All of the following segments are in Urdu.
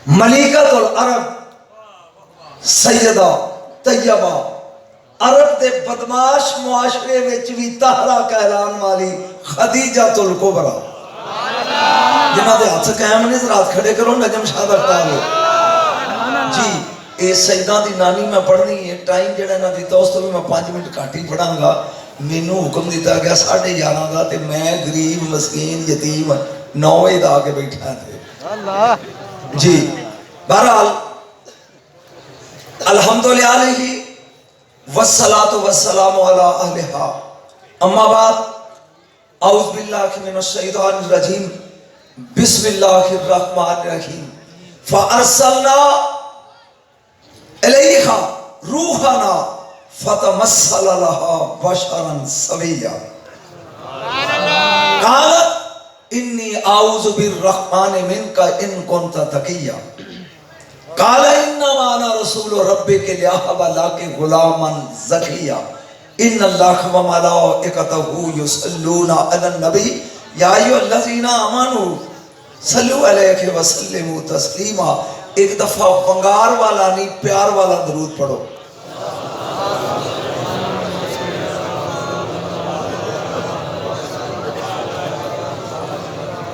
ملیکۃ العرب سیدہ طیبہ عرب دے بدماش معاشرے وچ بھی طاہرہ کہلان والی خدیجۃ الکبریٰ جنہاں دے ہاتھ قائم نے ذرات کھڑے کرو نجم شاہ رکھتا ہے جی اے سیدہ دی نانی میں پڑھنی ہے ٹائم جڑا نہ دیتا اس تو بھی میں 5 منٹ کاٹی پڑھاں گا مینوں حکم دیتا گیا 11:30 دا تے میں غریب مسکین یتیم 9 بجے دا کے بیٹھا تھے جی بہرحال الحمدللہ علیہ والصلاة والسلام علی اہلہا اما بعد اعوذ باللہ من الشیطان الرجیم بسم اللہ الرحمن الرحیم فارسلنا الیہا روحنا فتمثل لها بشرا سویا قالت انی اعوذ بالرحمن منک ان کنت تقیا قال انما انا رسول ربک لیہب لک غلاما زکیا ان اللہ وملائکتہ یصلون علی النبی یا ایھا الذین آمنوا صلوا علیہ وسلموا تسلیما ایک دفعہ بنگار والا نہیں پیار والا درود پڑھو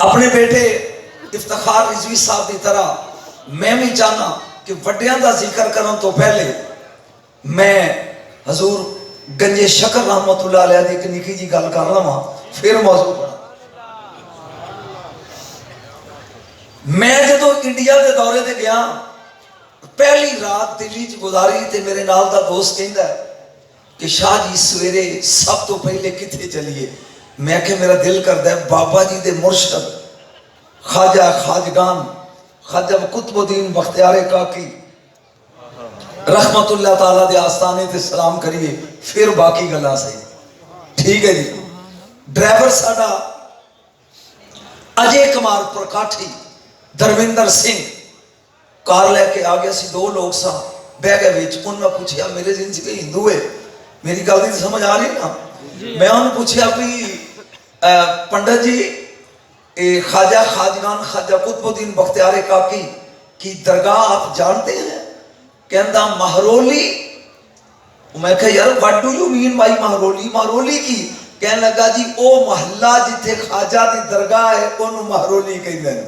اپنے بیٹے افتخار رضوی صاحب دی طرح میں بھی چاہنا کہ وڈیاں دا ذکر کروں تو پہلے میں حضور گنجے شکر رحمت اللہ علیہ دی نکی جی گل کر رہا ہوں پھر موضوع پڑھا میں جدو انڈیا دے دورے دے گیا پہلی رات دلی چ گزاری تے میرے نال دا دوست کہندا ہے کہ شاہ جی سویرے سب تو پہلے کتھے چلیے میں کہ میرا دل کردا ہے بابا جی دے مرشد خواجہ خواجگان خواجہ قطب الدین بختیار کاکی رحمت اللہ تعالیٰ دے آستانے تے سلام کریے پھر باقی گلا سے ٹھیک ہے جی ڈرائیور ساڈا اجے کمار پرکاٹھی درویندر سنگھ کار لے کے آگیا سی 2 لوگ سا بہ گئے وچ ان میں پوچھیا میرے جن سے ہندو ہے میری گل دی سمجھ آ رہی نا میں انہوں نے پوچھیا بھی پنڈت جی خواجہ خواجگان خواجہ قطب الدین بختیار کاکی کی درگاہ آپ جانتے ہیں کہندہ مہرولی میں کہا یار what do you mean by Mehrauli Mehrauli کی کہنے لگا جی او محلہ جتے خواجہ دی درگاہ ہے انہوں مہرولی کہیں دیں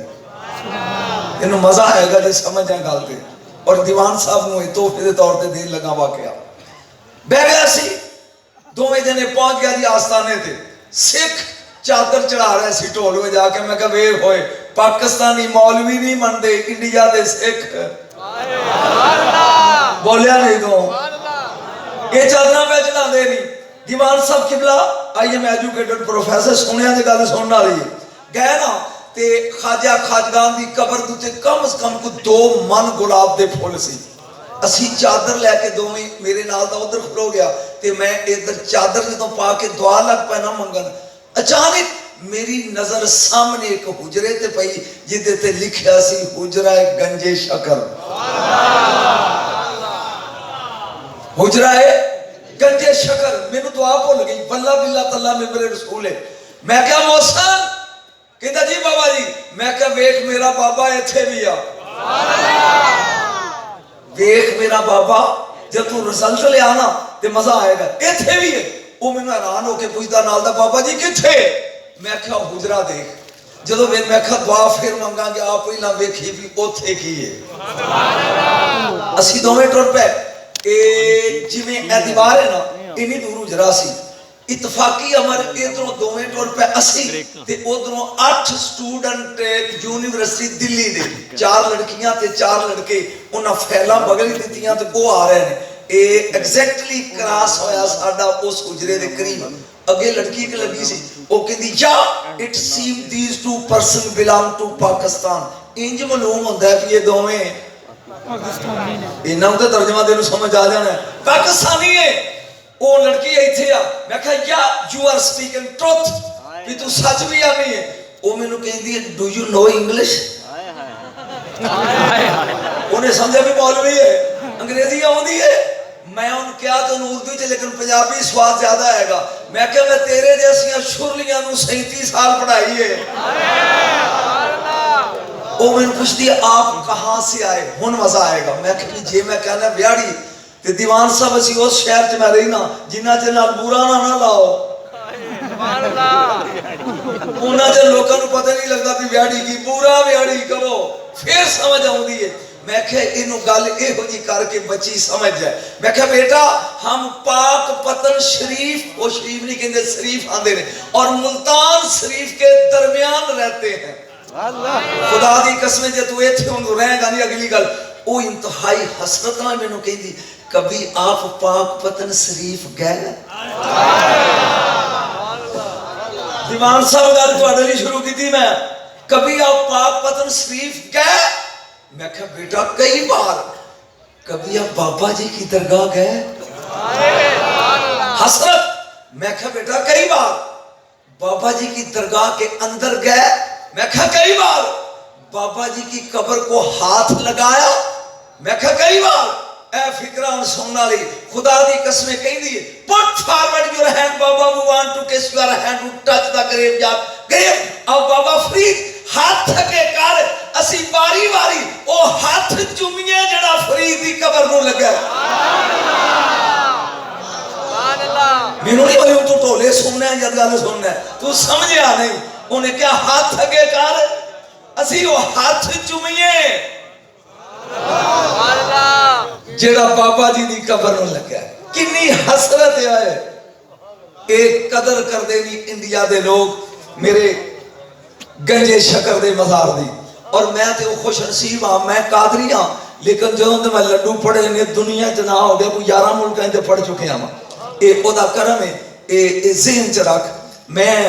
انہوں مزہ آئے گا جی سمجھ جائیں گالتے اور دیوان صاحب نوے توفے دے طور تے دیر لگا واقعہ بہ گیا سی 2 جنے پہنچ گیا جی آستانے تھے سکھ چادر چڑھا رہے سی ٹول ہوئے جا کے میں کہا وے ہوئے پاکستانی مولوی نہیں مندے انڈیا دے سکھ بولیا نہیں دو یہ چادرہ پہ چڑھا دے نہیں دیوان صاحب قبلہ آئیے میں ایجوکیٹڈ پروفیسر سنیا دے گالے سننا رہی ہے گئے نا تے خواجہ خواجگان دی قبر دوتے کم از کم کو 2 من گلاب دے پھول سی اسی چادر لے کے 2 میرے نال دا ادھر کھلو گیا تے میں ادھر چادر جدوں پا کے دعا لگ پہنا منگن اچانک میری نظر سامنے ایک حجرے تے پئی جدے تے لکھیا سی حجرہ گنجے شکر حجرہ گنجے شکر میں نے دعا بھول گئی واللہ باللہ تعالیٰ میں میرے رسول ہے میں کیا موسن کہتا جی بابا جی میں کہا ویک میرا بابا ایتھے بھی آ ویک میرا بابا جب تو رزلٹ لے آنا تے مزہ آئے گا ایتھے بھی ہے وہ میں نے حیران ہو کے پوچھتا نال دا بابا جی کتھے میں کہا حجرہ دیکھ جدو میں کہا دعا پھر منگا گیا آپ ہی نہ ویکھی بھی اوتھے کی ہے اسی 2 ٹر پہ جی میں اعتبار ہے نا انہی دور حجرہ سی اتفاقی ہمارے ادھروں 2 ٹر پہ 80 تے ادھروں 8 سٹوڈنٹ یونیورسٹی دلی دے 4 لڑکیاں تے 4 لڑکے انہاں پھیلاں بغل دیتیاں تے وہ آ رہے ہیں ایگزیکٹلی کراس ہویا ساڈا اس حجرے دے قریب اگے لڑکی کے لگی سی وہ کہتی یا it seems these 2 person belong to Pakistan انج معلوم ہوتا ہے کہ یہ دوویں انہاں تے ترجمہ دے نوں سمجھ آ جانا ہے پاکستانی ہے وہ لڑکی ایتھے آ میں کہا یا یو آر اسپیکنگ ٹروتھ بھی تو سچ بھی آنی ہے وہ میں نو کہندی ہے ڈو یو نو انگلش انہیں سمجھا بھی مولوی ہے انگریزی آؤندی ہے میں ان کیا تو اردو چ لیکن پنجابی سواد زیادہ آئے گا میں کہ میں تیرے جیسیاں شرلیاں نو 37 سال پڑھائی ہے وہ میں پوچھتی ہے آپ کہاں سے آئے؟ ہن مزہ آئے گا. میں کہ جی میں کہنا بیاڑی تے دیوان صاحب اسی اس شہر چ میں رہنا جنہ چ نال برا نہ لاؤ. انہاں چ لوکاں نوں پتہ نہیں لگدا بھی بیاڑی کی برا بیاڑی کہو پھر سمجھ آؤندی ہے. میں کہ اینو گل ایہو جی کر کے بچی سمجھ جائے. میں کہ بیٹا ہم پاک پتن شریف، وہ شریف نہیں کہندے شریف آندے نے، اور ملتان شریف کے درمیان رہتے ہیں. خدا دی قسم جے تو ایتھے ہوں رہے گا نہیں. اگلی گل وہ انتہائی حسرت نال مینوں کہندی کبھی آپ پاک پتن شریف گئے؟ دیوان صاحب گل تواڈے لئی شروع کیتی میں. کبھی آپ پاک پتن شریف گئے؟ میں کہا بیٹا کئی بار. کبھی آپ بابا جی کی درگاہ گئے؟ حسرت. میں کہا بیٹا کئی بار. بابا جی کی درگاہ کے اندر گئے؟ میں کہا کئی بار. بابا جی کی قبر کو ہاتھ لگایا؟ میں کہا کئی بار. اے فکران سننا لی خدا دی قسمیں کہیں دی put forward your hand بابا we want to kiss your hand to touch the grave job grave. اب بابا فرید ہاتھ تھکے کر اسی باری باری او ہاتھ چومیے جڑا فرید دی قبر نو لگا. میں نہیں بھائی تو ٹولے سننا ہے یا گل سننا ہے تو سمجھیا نہیں. انہیں کیا ہاتھ تھکے کر اسی وہ ہاتھ چومیے جیڑا بابا جی دی قبر نو لگا ہے. کنی حسرت ہے. ایک قدر کر دے نہیں انڈیا دے لوگ میرے گنجے شکر دے مزار دی. اور میں تے وہ خوش نصیب ہاں میں قادری ہاں لیکن جو میں لڈو پڑے نے دنیا چ نہ ہو گیا کوئی 11 ملکاں تے پڑھ چکے ہاں. اے خدا کرم ہے. اے ذہن چ رکھ میں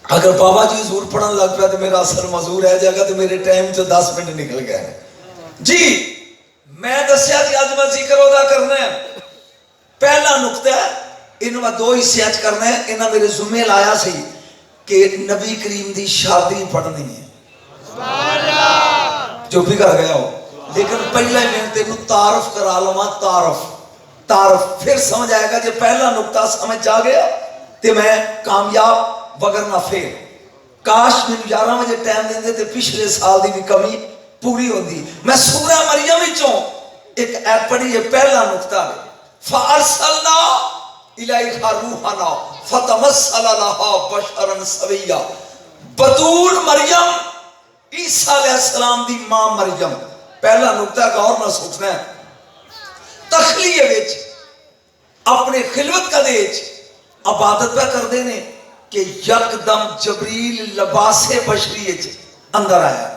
اگر بابا جی حضور پڑھن لگ پیا تو میرا اثر مزور ہے جائے گا تو میرے ٹائم چ 10 منٹ نکل گئے جی. میں دسیا کہ آج میں ذکر ادا کرنا ہے. پہلا نقطہ ہے انہوں میں 2 حصے کرنا ہے. انہوں میرے ذمہ لایا سی کہ نبی کریم دی شادی پڑھنی ہے جو بھی کر گیا ہو. لیکن پہلے میں تینوں تعارف کرا لوا. تعارف پھر سمجھ آئے گا. جب پہلا نقطہ سمجھ آ گیا تو میں کامیاب وگرنہ پھر. کاش میں 11 بجے ٹائم دیں دے تو پچھلے سال دی بھی کمی پوری ہوندی. میں سورہ مریم وچوں ایک ایت پڑھی ہے. پہلا نقطہ ہے فارسلنا الیہا روحنا فتمثل لها بشرا سویا. بطول مریم عیسیٰ علیہ السلام دی ماں مریم. پہلا نقطہ غور نہ سوچنا ہے. تخلیہ وچ اپنے خلوت کا دیچ عبادت پہ کر دینے کہ یکدم جبریل لباس بشری اندر آیا.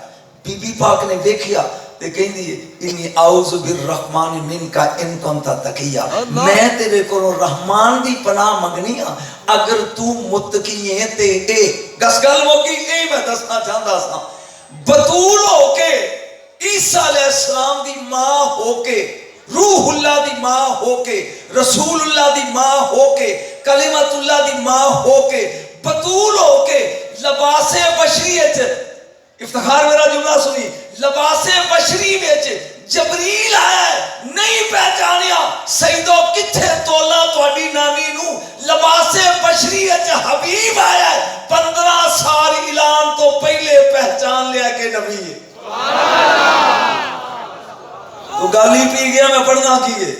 بی بی پاک نے دیکھیا تے کہیں دیئے انی اعوذ بالرحمن منکا ان کنتا تقیہ. میں تیرے کو رحمان دی پناہ منگنی ہاں اگر تو متقی ہے تے اے گس گل موکی اے میں دسنا چاہتا سا. بطول ہو کے عیسیٰ علیہ السلام دی ماں ہو کے روح اللہ دی ماں ہو کے رسول اللہ دی ماں ہو کے کلمت اللہ دی ماں ہو کے بطول ہو کے لباس بشری افتخار میرا جملہ سنی لباس بشری وچ جبریل آیا ہے. نہیں پہچانیا سیدو کتھے تولا تواڈی نانی نو. لباس بشری وچ حبیب آیا ہے. 15 سال اعلان تو پہلے پہچان لیا کہ نبی ہے. تو گالی پی گیا میں پڑھنا کیے.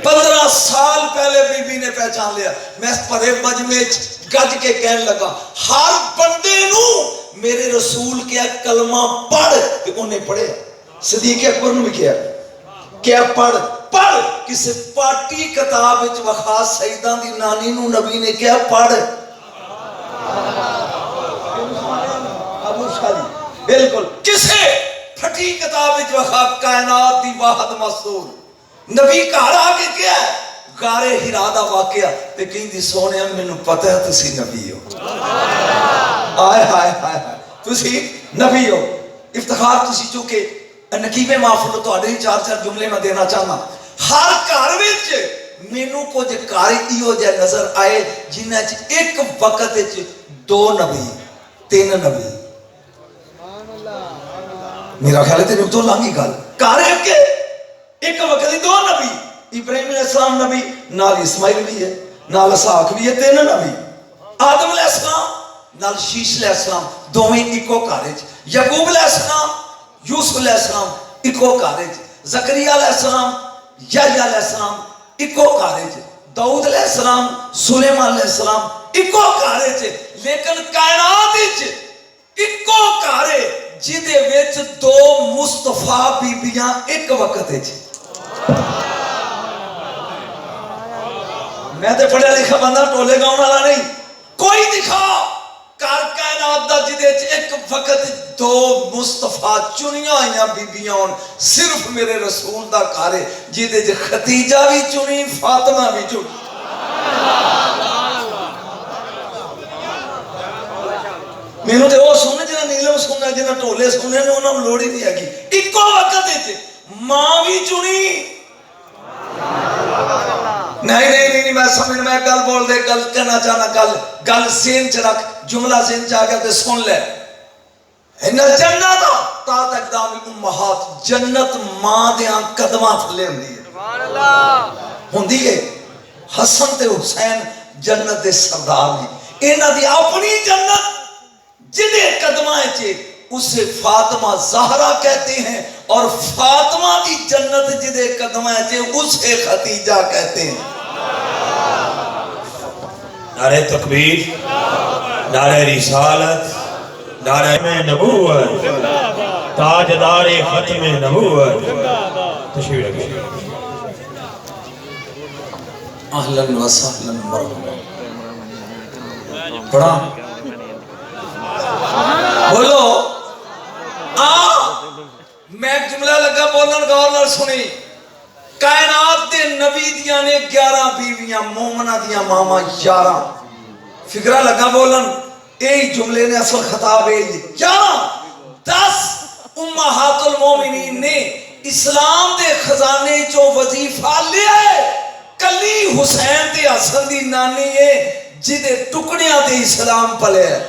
15 سال پہلے بی بی نے پہچان لیا. میں پڑھے مجمع گج کے کہنے لگا ہر بندے نو میرے رسول کیا کلمہ پڑھ کہ انہیں پڑھے. صدیق اکبر نے بھی کیا پڑھ کسی پارٹی کتاب وچ وخا سیدہ دی نانی نو نبی نے کیا پڑھ. ابو شادی بالکل کسے پھٹی کتاب وچ وخا کائنات دی واحد مستور نبی گھر آ کے کیا ہے غار ہرا دا واقعہ تے کہندی سونے مینوں پتہ ہے تسی نبی ہو. آئے ہائے ہائے تسی نبی ہو. افتخار تسی چونکہ نقیب محفل تواڈے 4 جملے میں دینا چاہنا. ہر گھر وچ مینوں کچھ گھر ایہو جے نظر آئے جنہاں چ ایک وقت وچ 2 نبی 3 نبی. میرا خیال ہے تینوں تو لانگی گل گھر ایک وقت 2 نبی ابراہیم علیہ السلام نبی نال اسماعیل بھی ہے نال اسحاق بھی ہے تین نبی آدم علیہ السلام نال شیش علیہ السلام دوویں اکو گھر وچ یعقوب علیہ السلام یوسف علیہ السلام اکو گھر وچ زکریا علیہ السلام یحییٰ علیہ السلام اکو گھر وچ داؤد علیہ السلام سلیمان علیہ السلام اکو گھر وچ لیکن کائنات وچ اکو گھر جدے وچ دو مصطفیٰ بیبیاں ایک وقت وچ میں تے پڑھیا لکھا بندہ ٹولے گاؤں والا نہیں کوئی دکھا کار کائنات دا جدے ایک وقت دو مصطفیٰ چنیاں آئیاں بیبیاں صرف میرے رسول دا کارے جدے ختیجہ بھی چنی فاطمہ بھی چنی میرے تے وہ سننے جنہاں نیلم سننے جنہاں ٹولے سننے نے انہاں لوڑی نہیں آگی ایکو وقت دیتے ماں بھی چنی نہیں میں سمجھ میں گل بول دے گل کہنا چاہنا گل سین چ رکھ جملہ سین چاہ کے سن لے ان الجنت تا اقدام الامہات جنت ماں دیاں قدماں تھلے ہوندی ہے سبحان اللہ ہوندی ہے حسن تے حسین جنت دے سردار دی انہاں دی اپنی جنت جدے قدماں چ اسے فاطمہ زہرا کہتے ہیں اور فاطمہ دی جنت جدے قدماں چ اسے ختیجہ کہتے ہیں نعرہ تکبیر نعرہ رسالت نعرہ نبوت تاجدار ختم نبوت تشریف رکھیں اہلاً و سہلاً مرحبا پڑھا بولو میں ایک جملہ لگا بولن غور نال سنی کائنات دے نبی دیاں نے 11 بیویاں مومنہ دیاں ماما 11 فکرہ لگا بولن ایک جملے نے اصل خطاب ہے 10 امہات المومنین نے اسلام دے خزانے چو وظیفہ لیا ہے کلی حسین دے حسن دی نانی ہے جدے ٹکڑیاں دے اسلام پلے ہے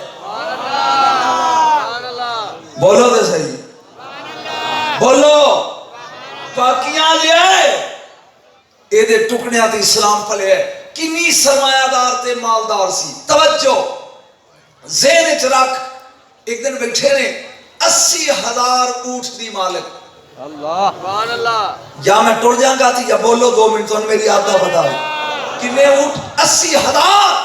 بولو دے صحیح بولو باقیاں لیا ہے اے دے ٹکڑیاں تے اسلام پلے ہے کنی سرمایہ دار تے مالدار سی توجہ ذہن وچ رکھ ایک دن بیٹھے نے 80,000 اونٹ دی مالک اللہ سبحان اللہ یا میں ٹر جاؤں گا یا بولو 2 منٹ تو میری عادت بتا کنے اونٹ 80,000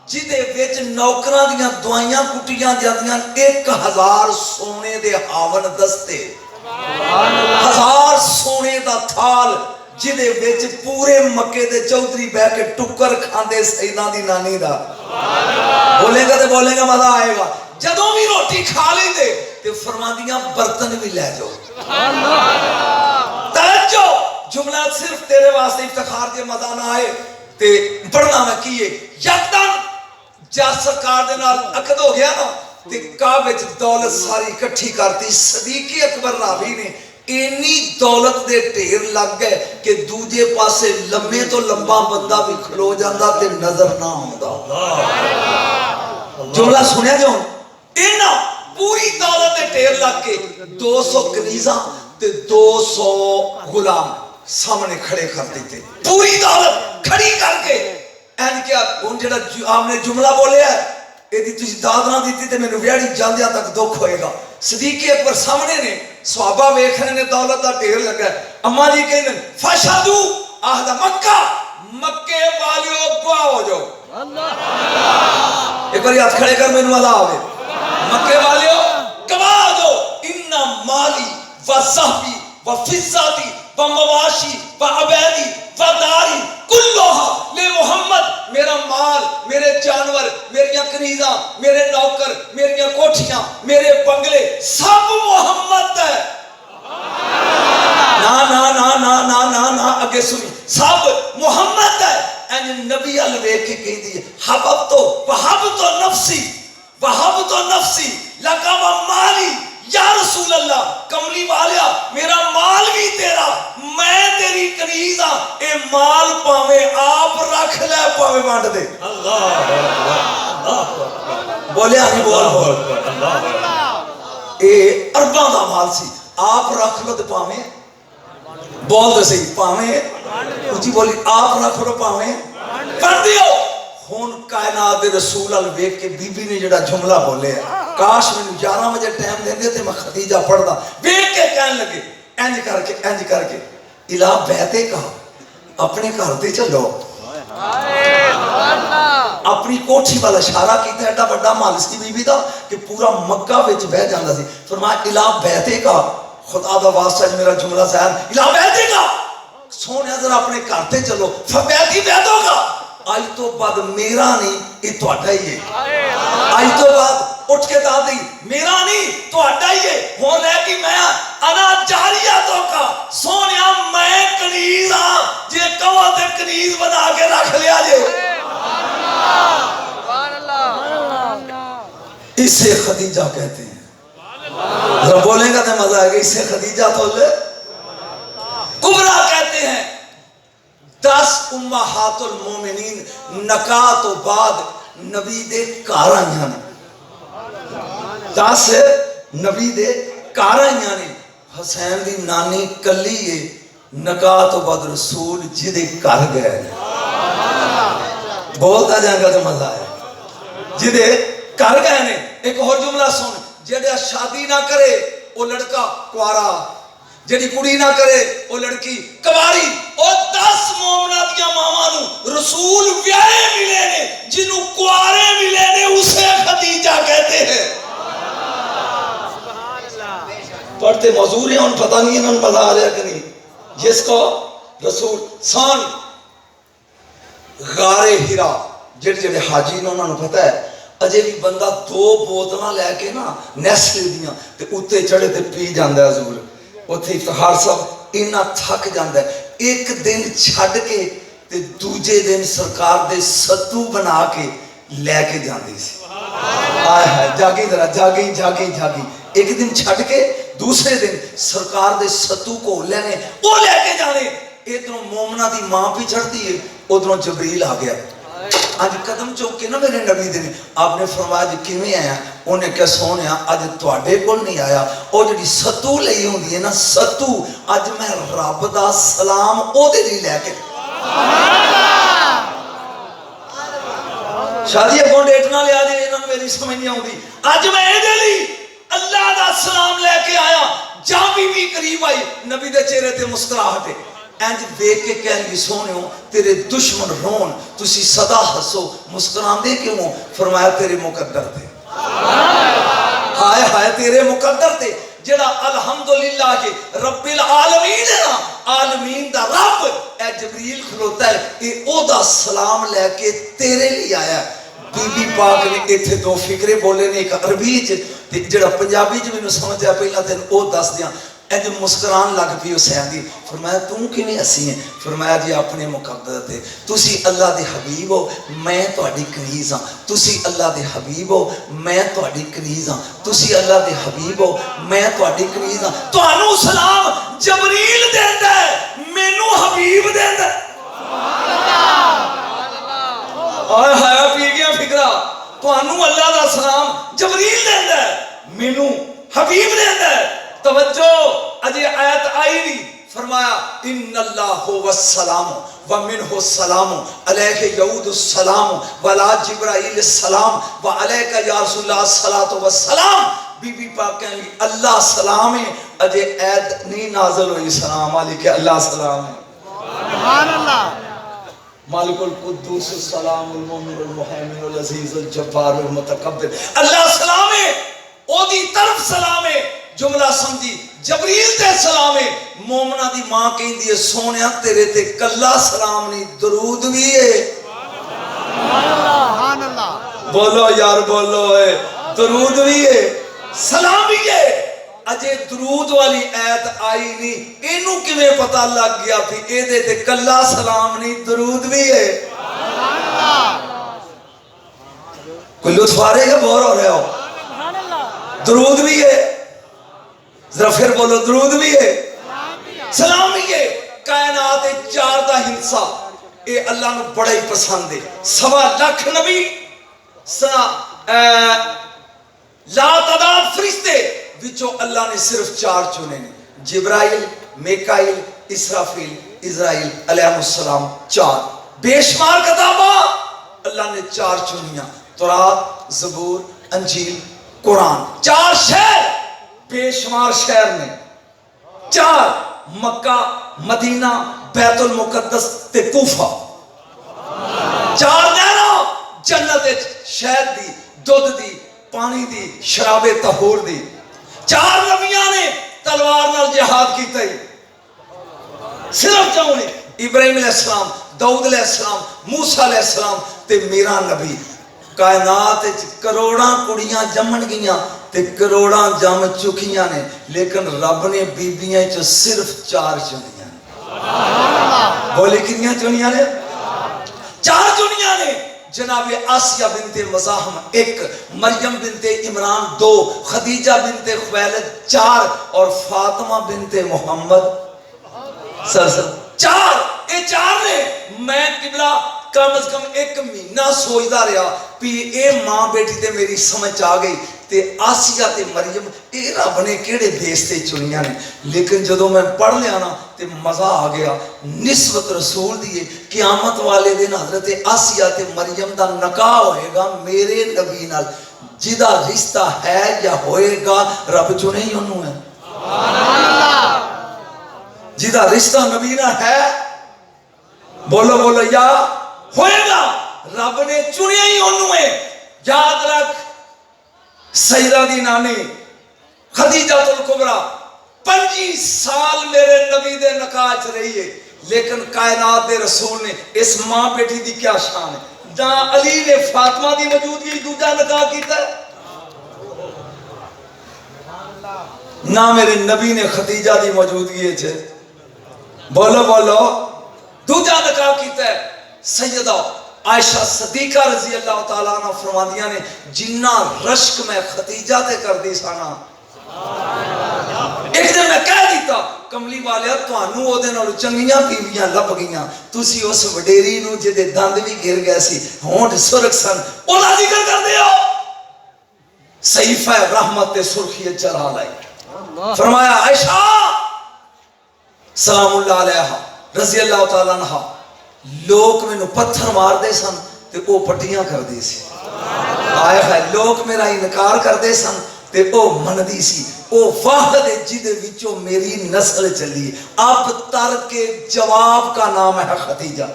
جدے وچ نوکراں دیاں دعائیاں کٹیاں جاندیاں 1000 سونے دے ہاون دستے 1000 سونے دا تھال جدے وچ پورے مکے دے چودھری بہ کے ٹکر کھاندے سیداں دی نانی دا بولے گا تے بولے گا مزہ آئے گا جدوں بھی روٹی کھا لیں دے تے فرماندیاں برتن بھی لے جاؤ توجہ جملہ صرف تیرے واسطے افتخار دے مزہ نہ آئے تے پڑھنا میں کیے یکدم جس سرکار دے نال عقد ہو گیا نا تے کعبے وچ دولت ساری اکٹھی کرتی صدیق اکبر راوی نے اینی دولت دے ڈھیر لگ گئے کہ دوجے پاسے لمبے تو لمبا بندہ بھی کھلو جاندا تے نظر نہ آوندا جملہ سنیا جو اینا پوری دولت دے ڈھیر لگ کے 200 کنیزاں تے 200 غلام سامنے کھڑے کر دیتے پوری دولت کھڑی کر کے این کیا ان جڑا آپ نے جملہ بولے ہے ایدی تجھے داد نہ دیتی تے میں نے ویڑی جاندیاں تک دکھ ہوئے گا صدیق اکبر سامنے نے صحابہ ویکھنے نے دولت دا ڈھیر لگا ہے اما جی کہنے فشہدو اہل مکہ مکے والیو گواہ ہو جاؤ ایک بار ہاتھ کھڑے کر میں نے مزہ آوے مکے والیو گواہ ہو جاؤ انہ مالی و صحبی و فضاتی و مواشی و عبیدی و داری کلوہا لے محمد میرا مال میرے جانور میریاں کنیزاں میرے نوکر میریاں کوٹھیاں میرے بنگلے سب محمد ہے نا اگے سنی سب محمد ہے این نبی الوے کے کہہ دیئے حبب تو نفسی لکا و مالی یا رسول اللہ کملی والیا میرا مال بھی تیرا میں تیری کنیزاں اے مال پاوے آپ رکھ لے پاوے بانٹ دے بولے آگے بول اے ارباں دا مال سی آپ رکھ لو دے پاوے بول دو سی پاویں اچھی بولی آپ نہ کھڑو پاویں پڑھ دیو ہون کائنات دے رسول ال ویکھ کے بی بی نے جڑا جملہ بولے کاش میں 11 بجے ٹائم دیندے تے میں خدیجہ پڑھدا ویکھ کے کہنے لگے انج کر کے الہ بیتے کا اپنے گھر تے چلو اپنی کوٹھی والا اشارہ کیتا ایڈا بڑا مال سی بی بی دا کہ پورا مکہ وچ بہ جاندا سی فرمایا الہ بیتے کا خدا دا واسطہ میرا جملہ ظاہر الہ بیتے کا سونے ذرا اپنے گھر تے چلو فبیتی بیتوں کا آج تو بعد میرا نہیں یہ تہاڈا ہی ہے آج تو بعد اٹھ کے دا دی میرا نہیں تہاڈا ہی ہے ہون ہے کہ میں انا جاریاتوں کا سونیا میں کنیز ہاں جے کہو تے کنیز بنا کے رکھ لیا جے اسے خدیجہ کہتے ہیں ذرا بولیں گا تو مزہ آئے گا اسے خدیجہ تو لے کبرا کہتے ہیں 10 امہات المومنین نکاح تو بعد نبی دے کارائیاں نے 10 نبی دے کارائیاں نے حسین دی نانی کلی ہے نکاح تو بعد رسول جدے کر گئے بولتا جائیں گا تو مزہ آئے جدے کر گئے نے ایک اور جملہ سن جدے شادی نہ کرے وہ لڑکا کوارا جڑی کڑی نہ کرے وہ لڑکی کواری اور 10 مومنہ دیا ماما نو رسول ویائے ملے نے جنہوں کوارے ملے نے اسے خدیجہ کہتے ہیں پڑھتے موضوع ہیں ان پتہ نہیں انہوں نے مزہ آ لیا کہ نہیں جس کو رسول سان غار ہرا جڑے حاجی نے انہوں نے پتہ ہے اجے بھی بندہ 2 بوتلاں لے کے نا نیسلے دیاں تے اتے چڑھے تے پی جاندہ ہے حضور اتھے افتخار صاحب انہا تھک جاندہ ہے ایک دن چھڑ کے تے دوجے دن سرکار دے ستو بنا کے لے کے جاندی سی آئے ہے جاگیں ذرا جاگیں ایک دن چھڑ کے دوسرے دن سرکار دے ستو کو لینے وہ لے کے جانے ادھروں مومنہ دی ماں پی چڑھتی ہے ادھروں جبریل آ گیا آج قدم چوک کے نا میرے نبی دے آپ نے فرمایا جی کیویں آیا انہیں کیا سونے آج تواڈے کول نہیں آیا او جڑی ستو لئی ہوندی ہے نا ستو اج میں رب دا سلام او دے نہیں لے کے شادی اگوں ڈیٹ نہ لیا جی انہوں نے میری سمجھ نہیں آؤندی اج میں اے دے لئی اللہ دا سلام لے کے آیا جہاں بھی قریب آئی نبی دے چہرے تے مسکراہٹ اینج دیکھ کے کہن گی سونے ہو تیرے دشمن رون تسی صدا ہسو مسکران دے کیوں ہو فرمایا تیرے مقدر تھے ہائے تیرے مقدر تھے جڑا الحمدللہ کے رب العالمین ہے نا عالمین دا رب اے جبریل کھلوتا ہے اے او دا سلام لے کے تیرے لیے آیا ہے بی بی پاک نے ایتھے 2 فکرے بولے نے ایک عربی جڑا پنجابی جو میں نے سمجھا پہلا دن او دس دیاں اینج مسکران لگ پی حسین دی فرمایا تم کیویں ہسی ہیں فرمایا جی اپنے مقدر تے تسی اللہ دے حبیب ہو میں تہاڈی کنیز ہاں تسی اللہ دے حبیب ہو میں تہاڈی کنیز ہاں تسی اللہ دے حبیب ہو میں تہاڈی کنیز ہاں تانوں سلام جبریل دیندا ہے مینوں حبیب دیندا ہے آئے ہایا پی گیا فکرہ تانوں اللہ دا سلام جبریل دیندا ہے مینوں حبیب دیندا ہے توجہ اجے آیت آئی نہیں فرمایا ان اللہ هو السلام ومنه السلام علیہ یعود السلام ولا جبرائیل السلام وعلیکہ یا رسول اللہ الصلاۃ والسلام بی بی پاک کہیں گی اللہ سلام ہے اجے آیت نہیں نازل ہوئی سلام علیکہ اللہ سلام ہے سبحان اللہ مالک القدوس السلام المؤمن المہیمن العزیز الجبار المتکبر اللہ سلام ہے او دی طرف سلام ہے جملہ سمجھی جبریل تے سلام ہے مومنہ دی ماں کہیں دیئے سونیا تیرے تے کلا سلام نہیں درود بھی ہے سبحان اللہ بولو یار بولو ہے درود بھی ہے سلام بھی ہے اجے درود والی آیت آئی نہیں اینو کیویں پتہ لگ گیا پھر اے دے تے کلا سلام نہیں درود بھی ہے سبحان اللہ کوئی لطف آ رہے گا بور ہو رہے ہو درود بھی ہے ذرا پھر بولو درود بھی ہے سلام بھی ہے کائنات 4 دا ہنسا اے اللہ نو بڑا ہی پسند ہے 1.25 لاکھ نبی لا تعداد فرشتے وچوں اللہ نے صرف 4 چنے جبرائیل میکائیل اسرافیل اسرائیل علیہ السلام 4 بے شمار کتاباں اللہ نے 4 چنیاں تورات زبور انجیل قرآن 4 شہر بے شمار شہر میں 4 مکہ مدینہ بیت المقدس تے کوفہ 4 نہراں جنت شہد دی دودھ دی پانی دی شراب طہور دی 4 نبیاں نے تلوار نال جہاد کیتا ہی صرف چاہوں نے ابراہیم علیہ السلام داؤد علیہ السلام موسیٰ علیہ السلام تے میرا نبی کائنات کروڑاں کڑیاں جمن گیاں تے کروڑاں جم چکیاں نے لیکن رب نے بیبیاں چو صرف 4 چنیاں بولے کنیاں چنیاں نے 4 چنیاں نے جناب آسیہ بنت مزاحم 1 مریم بنت عمران 2 خدیجہ بنت خویلد 4 اور فاطمہ بنت محمد سر 4 اے 4 نے میں قبلہ کم از کم 1 مہینہ سوچدا رہا پی اے ماں بیٹی تے میری سمجھ آ گئی تے آسیہ تے مریم اے رب نے کیڑے دیس تے چنیاں نے لیکن جدوں میں پڑھ لیا نا تے مزہ آ گیا نسبت رسول دیے قیامت والے دن حضرت آسیہ تے مریم دا نکاح ہوئے گا میرے نبی نال جدا رشتہ ہے یا ہوئے گا رب چنے ہی انہوں ہے جدا رشتہ نبی نہ ہے بولو بولو یا ہوئے گا رب نے چنے ہی انہوں ہے یاد رکھ سیدہ دی نانی خدیجہ الکبریٰ 25 سال میرے نبی دے نکاح چ رہی ہے لیکن کائنات دے رسول نے اس ماں بیٹی دی کیا شان ہے جہاں علی نے فاطمہ دی موجودگی دوجا نکاح کیتا ہے نہ میرے نبی نے خدیجہ دی موجودگی ہے بولو بولو دوجا نکاح کیتا ہے سیدہ عائشہ صدیقہ رضی اللہ تعالیٰ عنہ فرماندیاں نے جنہ رشک میں خدیجہ تے کر دی سانا ایک دن میں کہہ دیتا کملی والے تو انو او دن اور چنگیاں بیویاں لب گیاں تسی اس وڈیری نو جدے دند بھی گر گئے سی ہونٹ سرخ سن اولا ذکر کر دیو صحیفہ رحمت تے سرخیت چلا لائی فرمایا عائشہ سلام اللہ علیہ رضی اللہ تعالیٰ عنہ لوگ میں نو پتھر مار دے سن تے او پٹیاں کر دے سی آئے ہے لوگ میرا انکار کر دے سن تے او مندی سی او واحد جدے وچوں میری نسل چلی اب تر کے جواب کا نام ہے خدیجہ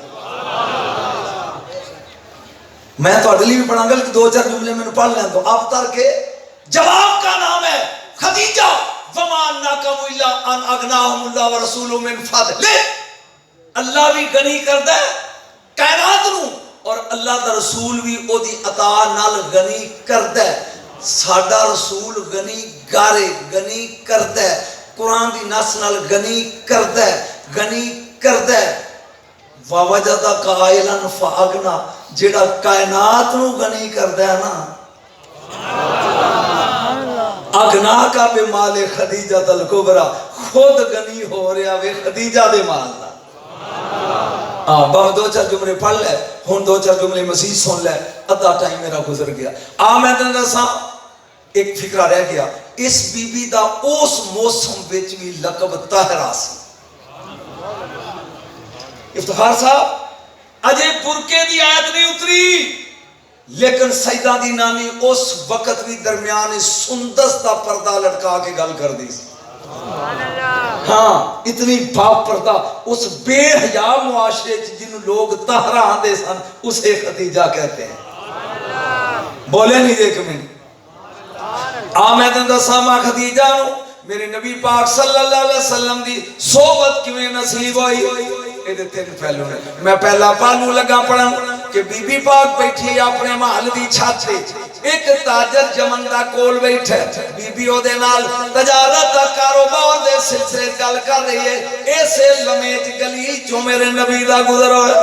میں تو اڈلی بھی پڑھاں گا کہ 2-4 جملے میں پڑھ لیں تو اب تر کے جواب کا نام ہے خدیجہ وَمَا نَاكَمُ إِلَّا أَنْ أَغْنَاهُمُ اللَّهُ وَرَسُولُهُ مِنْ فَضْلِهِ اللہ بھی غنی کردا ہے کائنات نو اور اللہ دا رسول بھی او دی عطا نال غنی کردا ہے ساڈا رسول غنی گارے غنی کردا ہے قرآن دی نص نال غنی کردا ہے وَوَجَدَ قَائِلًا فَأَغْنَا جیڑا کائنات نو غنی کردا ہے نا اغنا کا بے مال خدیجہ الکبریٰ خود غنی ہو رہا وے خدیجہ دے مال دا بہت 2-4 جملے پڑھ لے ہون 2-4 جملے مزید سن لے ادھا ٹائم میرا گزر گیا میں دن سا ایک فکرہ رہ گیا اس بی بی دا اس موسم بیچ بھی لقب طاہرہ سی افتخار صاحب اجے برکے دی آیت نہیں اتری لیکن سیدہ دی نانی اس وقت بھی درمیان سندس دا پردہ لٹکا کے گل کر دی ہاں اتنی باپ پردہ اس بے حیا معاشرے جن لوگ طاہرہ آندے سن اسے خدیجہ کہتے ہیں بولے نہیں دیکھ میں آمدن دا ساما خدیجہ نو میرے نبی پاک صلی اللہ علیہ وسلم دی صحبت کیویں نصیب ہوئی ایدے 3 پہلو نے میں پہلا پہلو لگا پڑھا کہ بی بی پاک بیٹھی اپنے محل دی چھت تے ایک تاجر جمندہ کول بیٹھے بی بی او دے نال تجارت دا کاروبار دے سلسلے گل کر رہی ہے ایسے لمیٹ گلی جو میرے نبی دا گزر ہوئے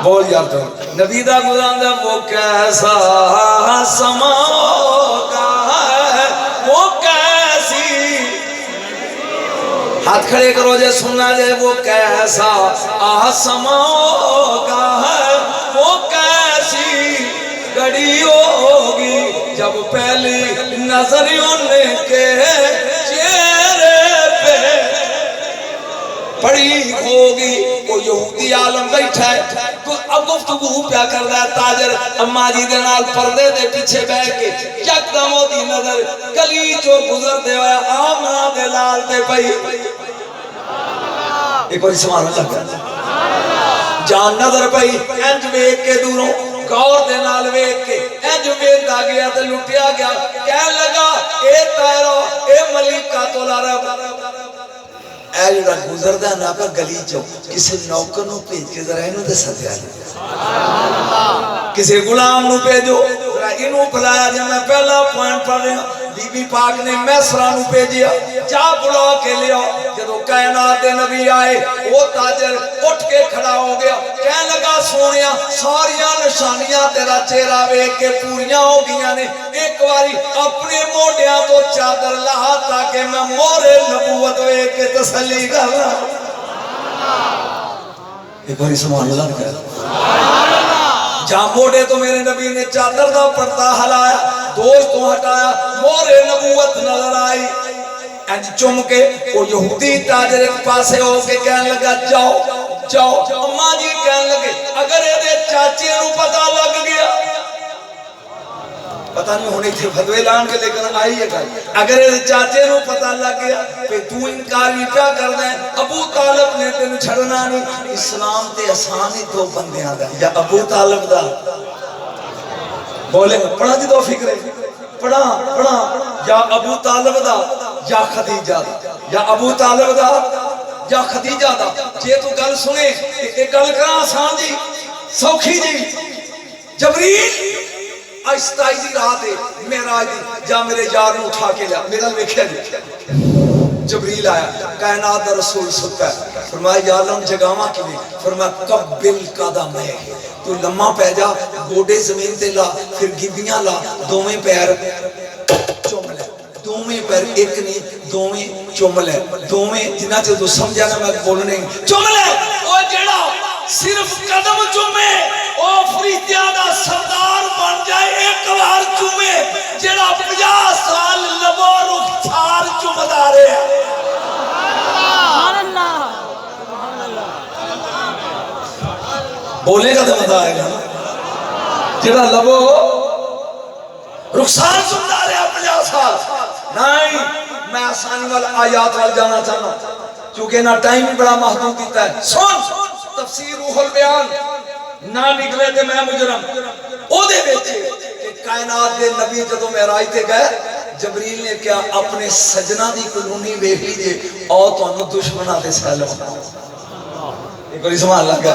بول یار تو نبی دا گزر دا وہ کیسا سما کا ہے وہ کیسی ہاتھ کھڑے کرو جے سننا جے وہ کیسا آسماں کا ہے وہ کیسی گھڑی ہوگی جب پہلی نظر ان کے چہرے پہ پڑی ہوگی وہ یہودی عالم بیٹھا ہے اب گفتگو پیا کر رہا ہے تاجر اماں جی دے نال پردے دے پیچھے بیٹھ کے یکدم دی نظر گلی چوں گزر دے ہویا آماں دے لال تے پئی ایک بار سبحان اللہ کہا جان نظر پئی انج ویکھ کے دوروں غور دے نال ویکھ کے انج ویکھدا گیا تے لٹیا گیا کہن لگا اے تیرو اے ملکہ العرب اے جڑا گزردا نا پر گلی چوں کسی نوکر نو بھیج کے ذرا اینو تے سدیا کسی غلام نو بھیجو ذرا اینو بلایا جے میں پہلا پوائنٹ پڑھ رہا بی بی پاک نے میسرا نو بھیجیا جا بلا کے لیا جدو کائنات دے نبی آئے وہ تاجر اٹھ کے کھڑا ہو گیا کہنے لگا سونیا ساریاں نشانیاں تیرا چہرہ ویکھ کے پوریاں ہو گیا نے ایک باری اپنے موڈیاں تو چادر لا تاکہ میں مورے نبوت ویکھ کے تسلی کروں ایک باری سبحان اللہ کہا جہاں موڑے تو میرے نبی نے چادر دا پردہ ہلایا دوستوں ہٹایا مورے نبوت نظر آئی انج چم کے وہ یہودی تاجر ایک پاسے ہو کے کہنے لگا جاؤ جاؤ اماں جی کہنے لگے اگر یہ دے چاچے نو پتہ لگ گیا پتہ نہیں ہونے تھے فتوے لان کے لیکن آئی ہے گا اگر یہ چاچے نو پتہ لگ گیا کہ تو انکار بھی کیا کر دیں ابو طالب نے تینو چھڑنا نہیں اسلام تے آسانی تو بندیاں دا یا ابو طالب دا بولے پڑھا دی تو فکر ہے پڑھا یا ابو طالب دا یا خدیجہ دا یا ابو طالب دا یا خدیجہ دا جے تو گل سنے ایک گل کرا آسان جی سوکھی جی جبریل آہستہ دی رات ہے میرا دی جا میرے یار نو اٹھا کے لیا میرا ویکھیا جی جبریل آیا کائنات دا رسول ستا ہے فرمایا یا اللہ جگاواں کیویں فرمایا قبل قدم ہے تو لمحہ پہ جا گوڑے زمین تے لا پھر گیبیاں لا دوویں پیر چوم لے دوویں پیر ایک نہیں دوویں چوم لے دوویں جنہ چ تو سمجھا نہ میں بولنے چوم لے او جیڑا صرف قدم چومے او فرشتیاں دا سردار بن جائے ایک بار چومے جیڑا 50 سال لبو رخسار چومدا رہے بولے گا تو مزہ آئے گا جڑا لبو رخسار چومدا رہے 50 سال نہیں میں آسانی والا آیات وال جانا چاہنا چونکہ نہ ٹائم بھی بڑا محدود دیتا ہے سن تفسیر روح البیان نہ نکلے تھے میں مجرم او دے بیچے کہ کائنات دے نبی جدو معراج تے گئے جبریل نے کیا اپنے سجنہ دی کلونی ویکھ لیجئے او تانوں دشمناں دے سیلاب ایک بار سبحان اللہ کا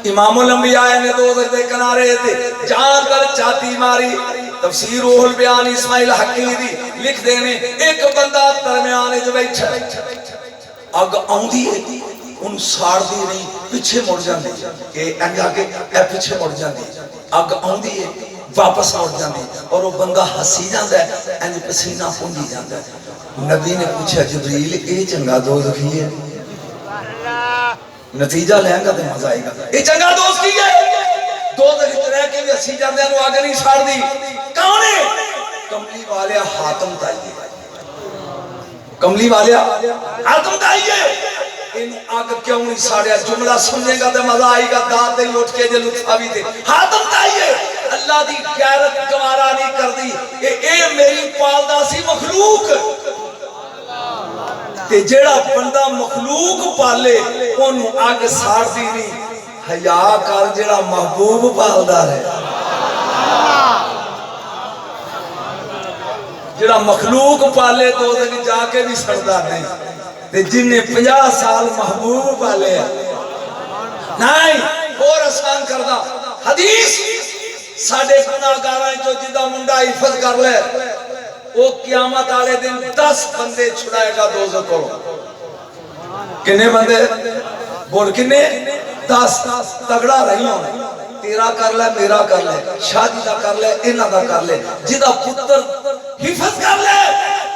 امام الانبیاء نے دوزخ دے کنارے تے جان کر چاتی ماری تفسیر روح البیان اسماعیل حقی دی لکھ دینے ایک بندہ درمیان جو بیٹھا اگ آؤندی ہے ان ساڑ دی نہیں پیچھے مڑ جاندی اے انجا کے اے پیچھے مڑ جاندی اگ آؤندی ہے واپس مڑ جاندی اور وہ بندہ ہسی جاندا ہے انج پسینہ پھونڈی جاندا ہے نبی نے پوچھا جبریل اے چنگا دوزخی ہے نتیجہ لیں گا تو مزہ آئے گا اے چنگا دوست کی ہے دوزخ رہ کے بھی ہسی جاندے ہیں آگ نہیں ساڑ دی کون ہے کملی والے حاتم تائیے کملی والے حاتم تائیے ان آگ کیوں نہیں ساڑیا جملہ سننے گا تو مزہ آئے گا داد دے لوٹ کے جو لطفہ بھی دے حاتم تائیے اللہ دی غیرت گوارا نہیں کر دی اے میری پالدہ سی مخلوق تے جیڑا بندہ مخلوق پالے انہوں آگ ساڑ دی نہیں حیا کر جیڑا محبوب پالدہ ہے جیڑا مخلوق پالے تو اسے جا کے بھی سڑدا نہیں تے جن نے 50 سال محبوب پالے نہیں اور آسان کردہ حدیث ساڑھے گناہگاراں جو جدہ منڈا حفظ کر لے وہ قیامت آلے دن 10 بندے چھڑائے گا دوزخ کو کنے بندے بول کنے 10 تگڑا رہی ہوں تیرا کر لے میرا کر لے شادی دا کر لے انہ دا کر لے جدہ پتر حفظ کر لے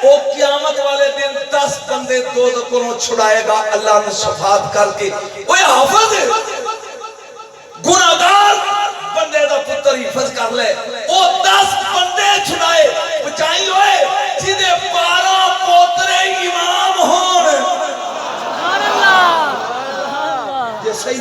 وہ قیامت والے دن 10 بندے دوزخ کو چھڑائے گا اللہ نے شفاعت کر کے وہ حافظ ہے گناہگار بندے دا پتر حفظ کر لے وہ 10 بندے چھڑائے بچائی ہوئے جدے 12 پوترے امام ہون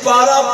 12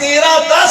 13-10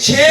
6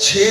6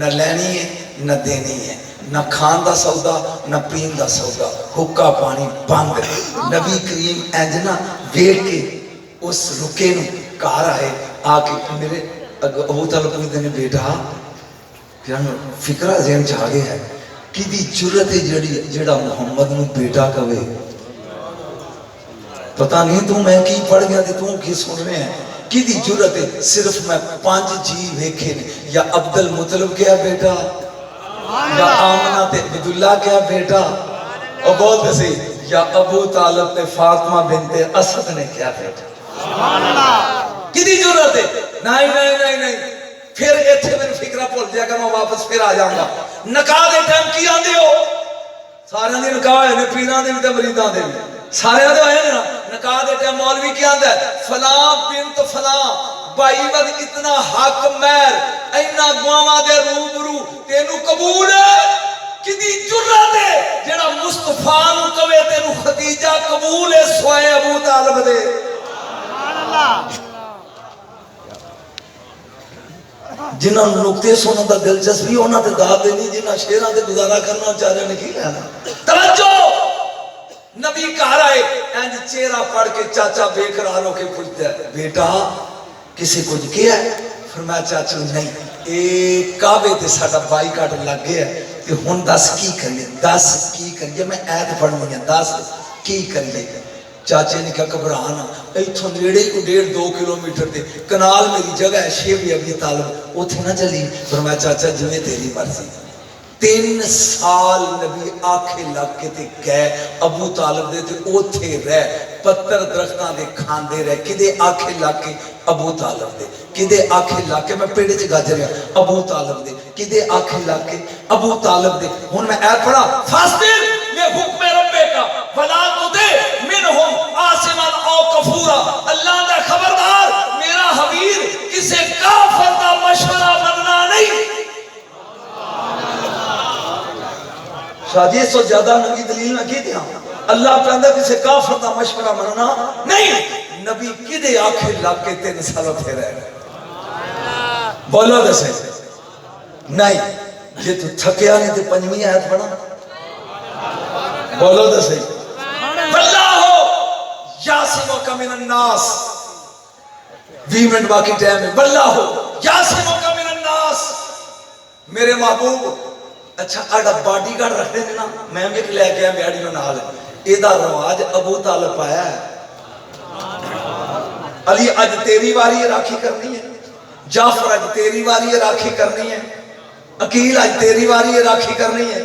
نہ لینی ہے نہ دینی ہے، نہ کھان دا سودا نہ پین دا سودا، حکا پانی بند۔ نبی کریم اینجنا ویٹ کے اس رکے نو کار آئے، آ کے میرے ابو طالب نے دینے بیٹا فکرہ ذہن چاہ گیا ہے کہ دی جرت جڑا محمد نو بیٹا کہے، پتہ نہیں تو میں کی پڑھ گیا تھی تو کی سن رہے ہیں، کی دی جرت ہے صرف میں 5 جی ویکھے یا عبد المطلب کیا بیٹا یا آمنہ تے عبداللہ کیا بیٹا، اور بولتے سے یا ابو طالب تے فاطمہ بنت اسد نے کیا بیٹا، کی دی جرت ہے؟ نہیں پھر ایتھے میں فکرہ پول دیا کہ میں واپس پھر آ جاؤں گا۔ نکاح دے ٹائم کی آن دیو، سارے دے نکاح ہے نے پیران دے بھی تے مریدان دے بھی سارے دے ہوئے نا، نکاح دے ٹائم مولوی کی آن دے فلاں بنت فلاں بائی ود اتنا حق میر اینا گواما دے روبرو تینو قبول ہے، کدی جرات ہے جڑا مصطفیٰ نو کہے تینو خدیجہ قبول ہے سوائے ابو طالب دے۔ جنہاں نکتے سونا دا دلچسپی ہونا تے داد دینی، جنہاں شیران تے گزارا کرنا چاہے نے کی لینا۔ توجہ، نبی کہا رہے اینج چہرہ پڑھ کے چاچا بے قرار ہو کے پوچھتا ہے بیٹا کسی کچھ کیا ہے؟ فرمایا چاچو نہیں، ایک کعبے تے ساڈا بائی کاٹ لگ گیا ہے تے ہن دس کی کریے، دس کی کریے، میں ایت پڑھنی ہے، دس کی کریے۔ چاچے نے کہا گھبرانا، ایتھوں نیڑے کو 1.5-2 کلومیٹر تے کنال میری جگہ ہے شیخ ابی طالب، اوتھے نہ چلی۔ فرمایا چاچا جویں تیری مرضی۔ 3 سال نبی آنکھیں لگ کے تے گئے ابو طالب دے تے اوتھے رہ پتر درختاں دے کھاندے رہ، کدے آنکھیں لگ کے ابو طالب دے، کدے آنکھیں لگ کے میں پیڑے چ گاجر رہا ابو طالب دے، کدے آنکھیں لگ کے ابو طالب دے۔ ہن میں ایت پڑھا فاصبر لحکم ربے کا ولا تطع منہم عاصما او کفورا، اللہ دا خبردار میرا حبیب کسے کافر دا مشورہ مننا نہیں۔ شاید اس سے زیادہ نبی دلیل نہ کی دیا، اللہ پہ اندر کسے کافر دا مشورہ مننا نہیں۔ نبی کدے آنکھیں لگ کے 3 سال تھے رہے، بولو دسے نہیں یہ تو تھکیا نہیں تے 5ویں آیت پڑھا، بولو دسے واللہ یعصمک من الناس، 20 منٹ باقی ٹائم ہے، واللہ یعصمک من الناس، میرے محبوب اچھا اڑا باڈی گارڈ رکھتے ہیں نا، میں بھی لے کے بیاڑیوں نال ایدہ رواج ابو طالب پایا ہے، علی اج تیری واری ہے راکھی کرنی ہے، جعفر اج تیری واری ہے راکھی کرنی ہے، عقیل اج تیری واری ہے راکھی کرنی ہے۔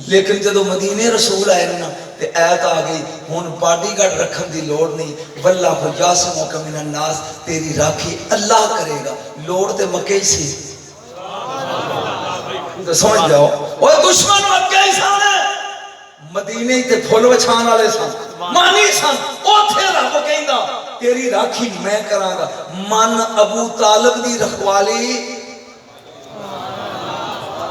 لیکن جدو مدینے رسول آئے نا تے ایت آ گئی ہن باڈی گارڈ رکھن دی لوڑ نہیں، واللہ یعصمک من الناس، تیری راکھی اللہ کرے گا، لوڑ تے مکے ہی سی، تو سمجھ جاؤ وہ دشمن مکہ ہی سان ہے، مدینے تے پھول وچھان والے سن، مانی سن، اوتھے رب کہندا تیری راکھی میں کراں گا۔ من ابو طالب دی رکھوالی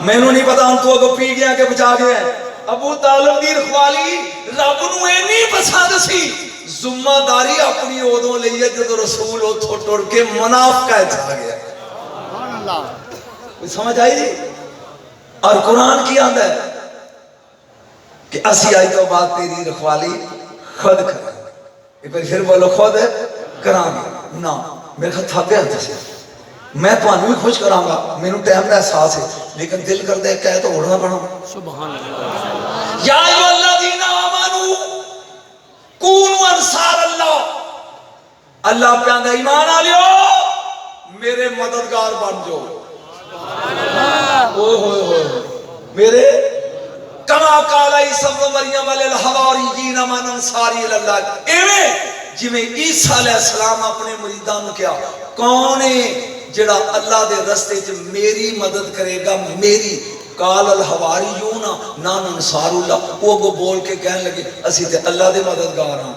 میں نو نہیں پتا ہم تو اگو پی گیا کہ بچا گیا ہے، ابو طالب دی رکھوالی رب نو اینی پسند سی، ذمہ داری اپنی اودوں لئیے جدو رسول اتھو ٹر کے منافقہ چاہ گیا۔ کوئی سمجھ آئی دی؟ اور قرآن کی آدھا ہے کہ اسی آئی تو بات تیری رکھوالی خود کرا، ایک بار پھر بولو خود کران گے نا، میرے خود تھا گیا تھا سے میں تو انہوں خوش کراں گا، میں نو ٹائم دا احساس ہے، لیکن دل کر دے کہے تو اڑنا پڑا۔ سبحان اللہ، یا ایھا الذین آمنو کونوا انصار اللہ، اللہ پہ آندہ ایمان آلیو میرے مددگار بن جو، میرے کما قال عیسیٰ ابن مریم للحواریین من انصاری اللہ، ایویں جویں عیسیٰ علیہ السلام اپنے مریدان نے کیا کون ہے جڑا اللہ دے رستے چ میری مدد کرے گا، میری قال الحواریون نان انصار اللہ، وہ کو بول کے کہنے لگے اسی تے اللہ دے مددگار ہاں۔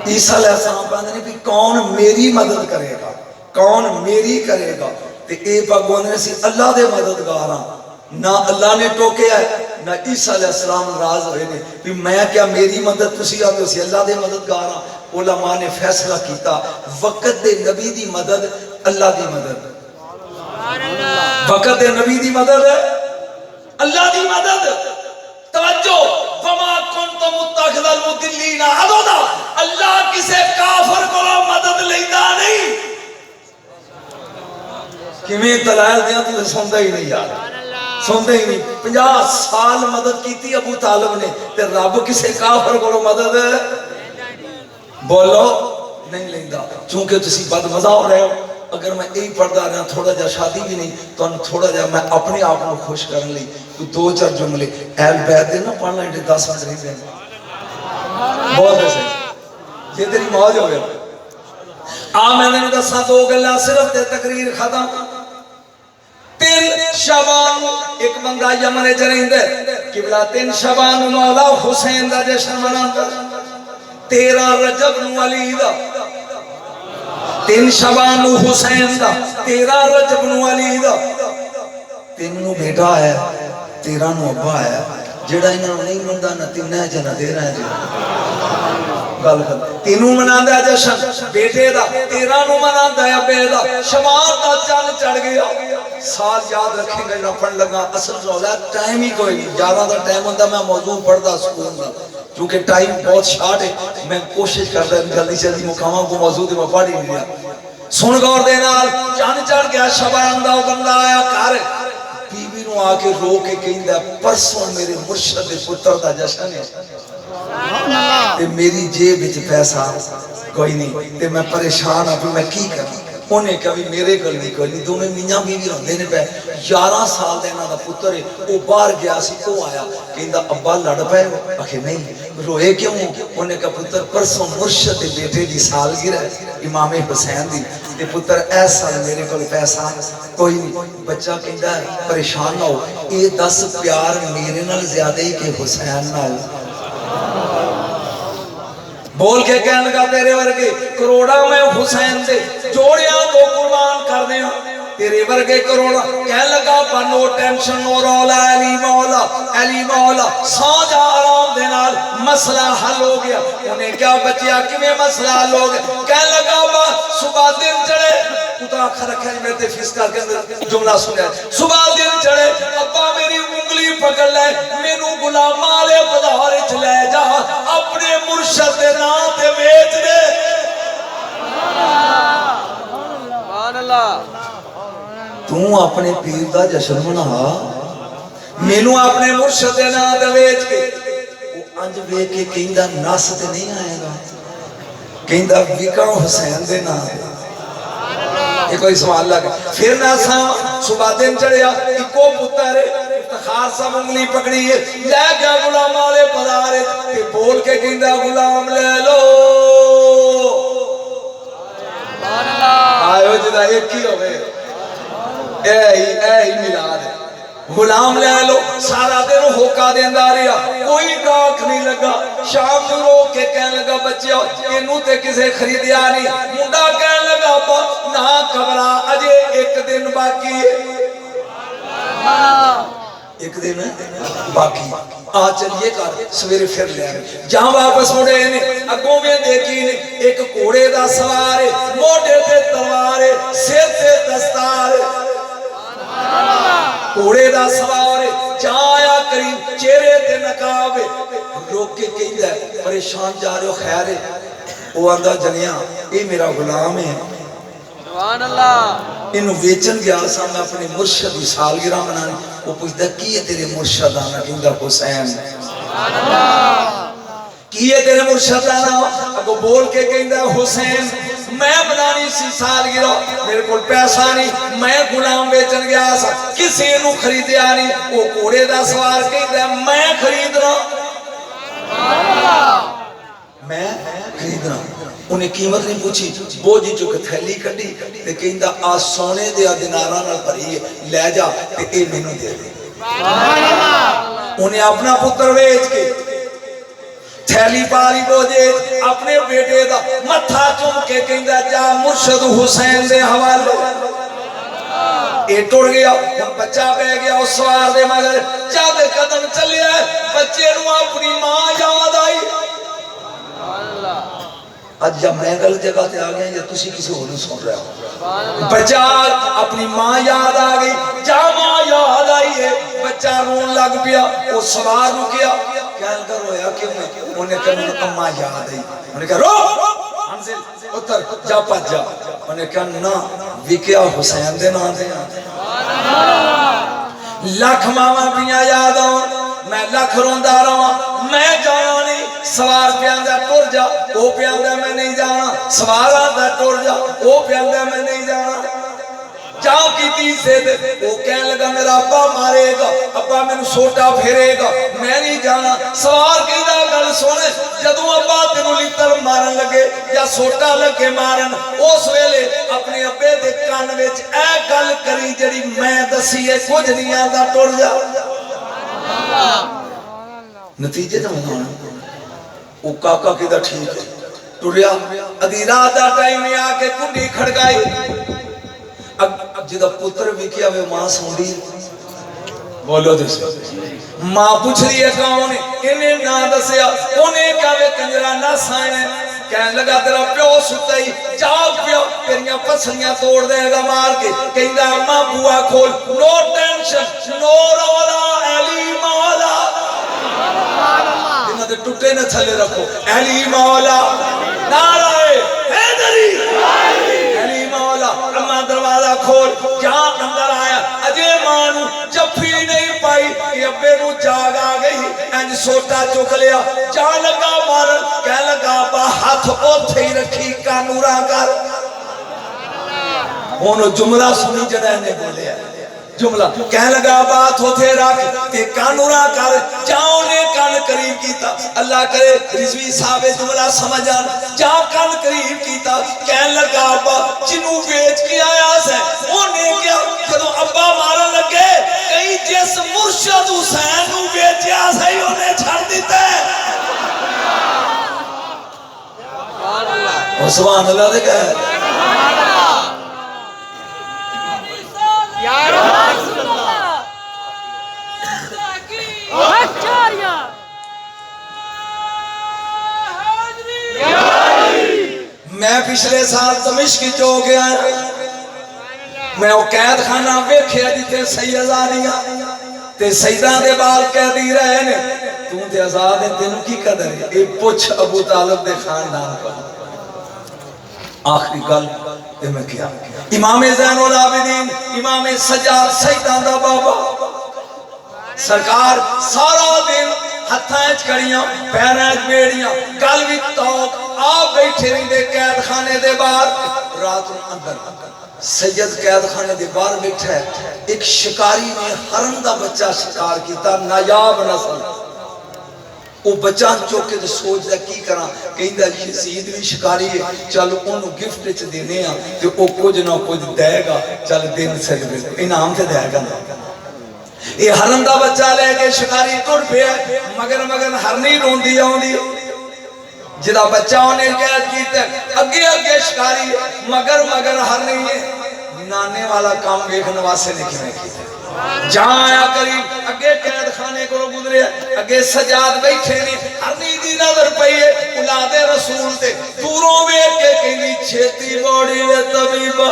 عیسیٰ علیہ السلام کہنے نہیں بھی کون میری مدد کرے گا، کون میری کرے گا، تے اے بھگوان نے سی اللہ دے مددگار ہاں، نہ اللہ نے ٹوکے ہے نہ عیسیٰ علیہ السلام ناراض ہوئے نے بھی میں کیا میری مدد تسی آتے ہو سی اللہ دے مددگار ہاں۔ علماء نے فیصلہ کیتا وقت دے نبی دی مدد اللہ دی مدد، وقت نبی دی مدد اللہ دی مدد توجہ وما کنت متخذ المضلین عضدا اللہ کسے کافر کو مدد لینا نہیں کیویں دلائل دیاں تو سندا ہی نہیں یار سنتے ہی نہیں 50 سال مدد کی تھی ابو طالب نے تے رب کسے کافر کو مدد بولو نہیں لیندہ چونکہ تسی بد مزہ ہو رہے ہو اگر میں ایک پردہ رہا تھوڑا جا شادی بھی نہیں تو تھوڑا جا میں اپنے آپ کو خوش کرن لی تو 2-4 جملے اہل بیت دے نا پڑھنا انٹے 10 منٹ نہیں دیں بہت ایسے یہ تیری موج ہو گیا میں نے 2 گلہ صرف تے تقریر ختم 3 شعبان ایک بندہ یمن چرین دے قبلہ 3 شعبان مولا حسین دا جشن مناتا 13 رجب نو علی دا 3 شعبان نو حسین دا 13 رجب نو علی دا 3 نو بیٹا ہے 13 نو ابا ہے جڑا انہوں نہیں مندہ نہ 3 ہے جنہ 13 ہے گل کر 3 منا دا جشن بیٹے دا 13 نو منا دا ابے دا شمار دا چند چڑھ گیا سال یاد رکھیں گے نہ پڑھ لگا اصل روزہ ٹائم ہی کوئی نہیں 11 دا ٹائم ہوتا میں موضوع پڑھ دا سکون دا کیونکہ ٹائم بہت شارٹ ہے میں کوشش کرتا ہوں جلدی جلدی مقاموں کو موضوع دے میں پڑھ ہی نہیں دیا سن غور دے نال چند چڑھ گیا شبان دا بندہ آیا کار بی بی نو آ کے رو کے کہیں دا پرسوں میرے مرشد پتر دا جشن ہے تے میری جیب وچ پیسہ کوئی نہیں تے میں پریشان ہوں میں کی کروں انہیں کبھی میرے کل نہیں کوئی نہیں دونوں میاں بیوی رہندے نے پے 11 سال دے انہاں دا پتر ہے او باہر گیا سی او آیا کہندا ابا لڑ پے اکھے نہیں روئے کیوں انہیں کہا پتر پرسوں مرشد بیٹے دی سالگرہ امام حسین دی تے پتر ایسا میرے کل پیسہ کوئی نہیں بچہ کہندا پریشان نہ ہو یہ 10 پیار میرے نال زیادہ ہی کہ حسین نال بول کے کہنے لگا تیرے ورگے کروڑا میں حسین سے جوڑیاں تو قربان کر دیں تیرے ورگے کروڑا کہنے لگا نو ٹینشن نو رولا علی مولا سو جا آرام دینال مسئلہ حل ہو گیا انہیں کیا بچیا کمیں مسئلہ حل ہو گیا کہنے لگا صبح دن چڑھے اتنا اکھا رکھا ہے میرے فیسکار کے اندر جملہ سنے صبح دن چڑھے ابا میری انگلی پکڑ لے مینو غلام مالے بدھارے چلے جا اپنے مرشد دے نام دے بیچ دے سبحان اللہ تو اپنے پیر دا جشن منا مینو اپنے مرشد دے نام دے بیچ کے وہ انج بیچ کے کہندہ ناس تے نہیں آئے گا کہندہ وکا حسین دے نام یہ کوئی سوال لگا پھر ناسا صبح دن چڑھیا ایکو پتر افتخار صاحب انگلی پکڑی ہے لے گیا غلام والے پدارے تے بول کے کہندا غلام لے لو آئے جدا ایک ہی ہوئے اے ہی میلاد ہے غلام لے لو سارا دن ہوکا دیندا رہیا کوئی گاہک نہیں لگا شام نو رو کے کہنے لگا بچیا اینو تے کسے خریدیا نہیں منڈا کہنے لگا نہ خبرا اجے ایک دن باقی ہے ایک دن باقی آ چلیے کر سویرے پھر لے آئے جہاں واپس مڑے نے اگوں میں دیکھی نے ایک کوڑے دا سوار ہے موڑے تے تلوار ہے سر تے دستار ہے کوڑے دا سوار ہے جہاں آیا کریم چہرے تے نقاب ہے روک کے کہیں ہے پریشان جا رہے ہو خیر ہے وہ آندھا جنیاں یہ میرا غلام ہے سبحان اللہ انہوں ویچن گیا سا میں اپنے مرشد کی سالگرہ منانے وہ پوچھتا کی ہے تیرے مرشد آنا کہندہ حسین سبحان اللہ کی ہے تیرے مرشد آنا اگو بول کے کہندہ حسین میں بنانی سی سالگرہ میرے کول پیسہ نہیں میں غلام ویچن گیا سا کسی انہوں خریدیا نہیں وہ کوڑے دا سوار کہندہ میں خرید رہا میں خرید رہا انہیں قیمت نہیں پوچھی بوجھی چکے تھیلی کٹی تے کہندہ آج سونے دیا دینارہ نہ پڑی لے جا تے اے مینوں دے دے انہیں اپنا پتر ویچ کے تھیلی پاری بوجھے اپنے بیٹے دا متھا چم کے کہندہ جا مرشد حسین دے حوالو اے ٹوڑ گیا بچہ بہ گیا اس سوار دے مگر جب قدم چلیا بچے نو اپنی ماں یاد آئی اج یا میں غلط جگہ تے آ گیا یا تسی کسی اور نوں سن رہے ہو بچہ اپنی ماں یاد آ گئی جا ماں یاد آئی ہے بچہ رون لگ پیا وہ سوار رکیا کہن کر رویا کیوں ہے انہیں کہا میں اماں یاد آئی انہیں کہا رو حنزل اتر جا پت جا انہیں کہا نا وکیا حسین دے نام دے لکھ ماما پیاں یاد آؤں میں لکھ روندہ رہا میں جانا نہیں سوار پیاندہ ٹور جا وہ پیاندہ میں نہیں جانا سوار آدھا ٹور جا وہ پیاندہ میں نہیں جانا جاؤ کی تیز سے دے وہ کہنے لگا میرا ابا مارے گا ابا میں سوٹا پھیرے گا میں نہیں جانا سوار کی دا گل سونے جدو ابا تینو لیتر مارن لگے یا سوٹا لگے مارن اس ویلے اپنے ابے دے کان وچ اے گل کری جڑی میں دسی ہے کچھ نہیں آندا ٹر جا نتیجے تے بتانا او کاکا کیدا ٹھیک ہے ٹریا ادھی رات دا ٹائم میں آ کے کنڈی کھڑکائی جدا پتر بھی کیا وہ ماں سوندی بولو دس ماں پوچھ رہی ہے کون انہیں نہ دسیا انہیں کہا وہ کنجرہ نہ سائنے کہنے لگا تیرا پیو ستا ہی جاگ پیو تیریاں پسلیاں توڑ دے گا مار کے کہیں گا اماں بوا کھول نو ٹینشن نو رولا علی مولا انہاں دے ٹوٹے نہ تھلے رکھو علی مولا نعرہ حیدری علی مولا اماں دروازہ کھول جہاں اندر آیا اجے مانو جفی نہیں پائی کہ ابے نو جاگ آ گئی انج سوٹا چک لیا جا لگا مارن کہہ لگا با ہاتھ اوتھے ہی رکھی کانورا کر انہوں جملہ سنی جڑا نے بولیا جملہ کہہ لگا بات ہوتے رکھ تے کانورا کر جاؤ نے کان قریب کیتا اللہ کرے رضوی صاحب جملہ سمجھ آن جاؤ کان قریب کیتا کہہ لگا ابا جنوں بیچ کے آیا سے انہیں کیا جدو ابا مارا لگے کئی جس مرشد حسین نو بیچیا سے ہی انہیں چھڑ دیتا ہے سبحان اللہ دے کہہ یا رسول اللہ میں پچھلے سال دمشق جو گیا میں وہ قید خانہ ویکھیا جتے سید آدیاں تے سیداں دے بال قیدی رہے نے تو تے آزاد ہیں تینوں کی قدر ہے اے پوچھ ابو طالب دے خاندان پر آخری گل تے میں کیا امام زین العابدین امام سجاد سیداں دا بابا سرکار سارا دن ہتھائیں کڑیاں پیریں بیڑیاں گل بھی توق آپ بیٹھے رہی دے قید خانے دے باہر رات اندر سید قید خانے دے باہر بیٹھا ہے ایک شکاری نے ہرن دا بچہ شکار کیتا نایاب نسل وہ بچہ چوکے تو سوچ دا کی کرا کہیں دا یزید بھی شکاری ہے چل انہوں گفٹ چھ دینے ہیں تو وہ کچھ نہ کچھ دے گا چل دن سے انعام سے دے گا یہ ہرن دا بچہ لے کے شکاری ٹر پہ ہے مگر ہرنی رون دیا ہوں دی جدا بچہ انہیں قید کیتا ہے اگے شکاری مگر ہرنی ہے نانے والا کام دیکھنے واسے نے کیوں کیتا ہے جہاں آیا قریب اگے قید خانے کو گزرے اگے سجاد بیٹھے نے ہرنی دی نظر پئی ہے اولاد رسول تے دوروں میں کے کہیں چھیتی بوڑی وے طبیبہ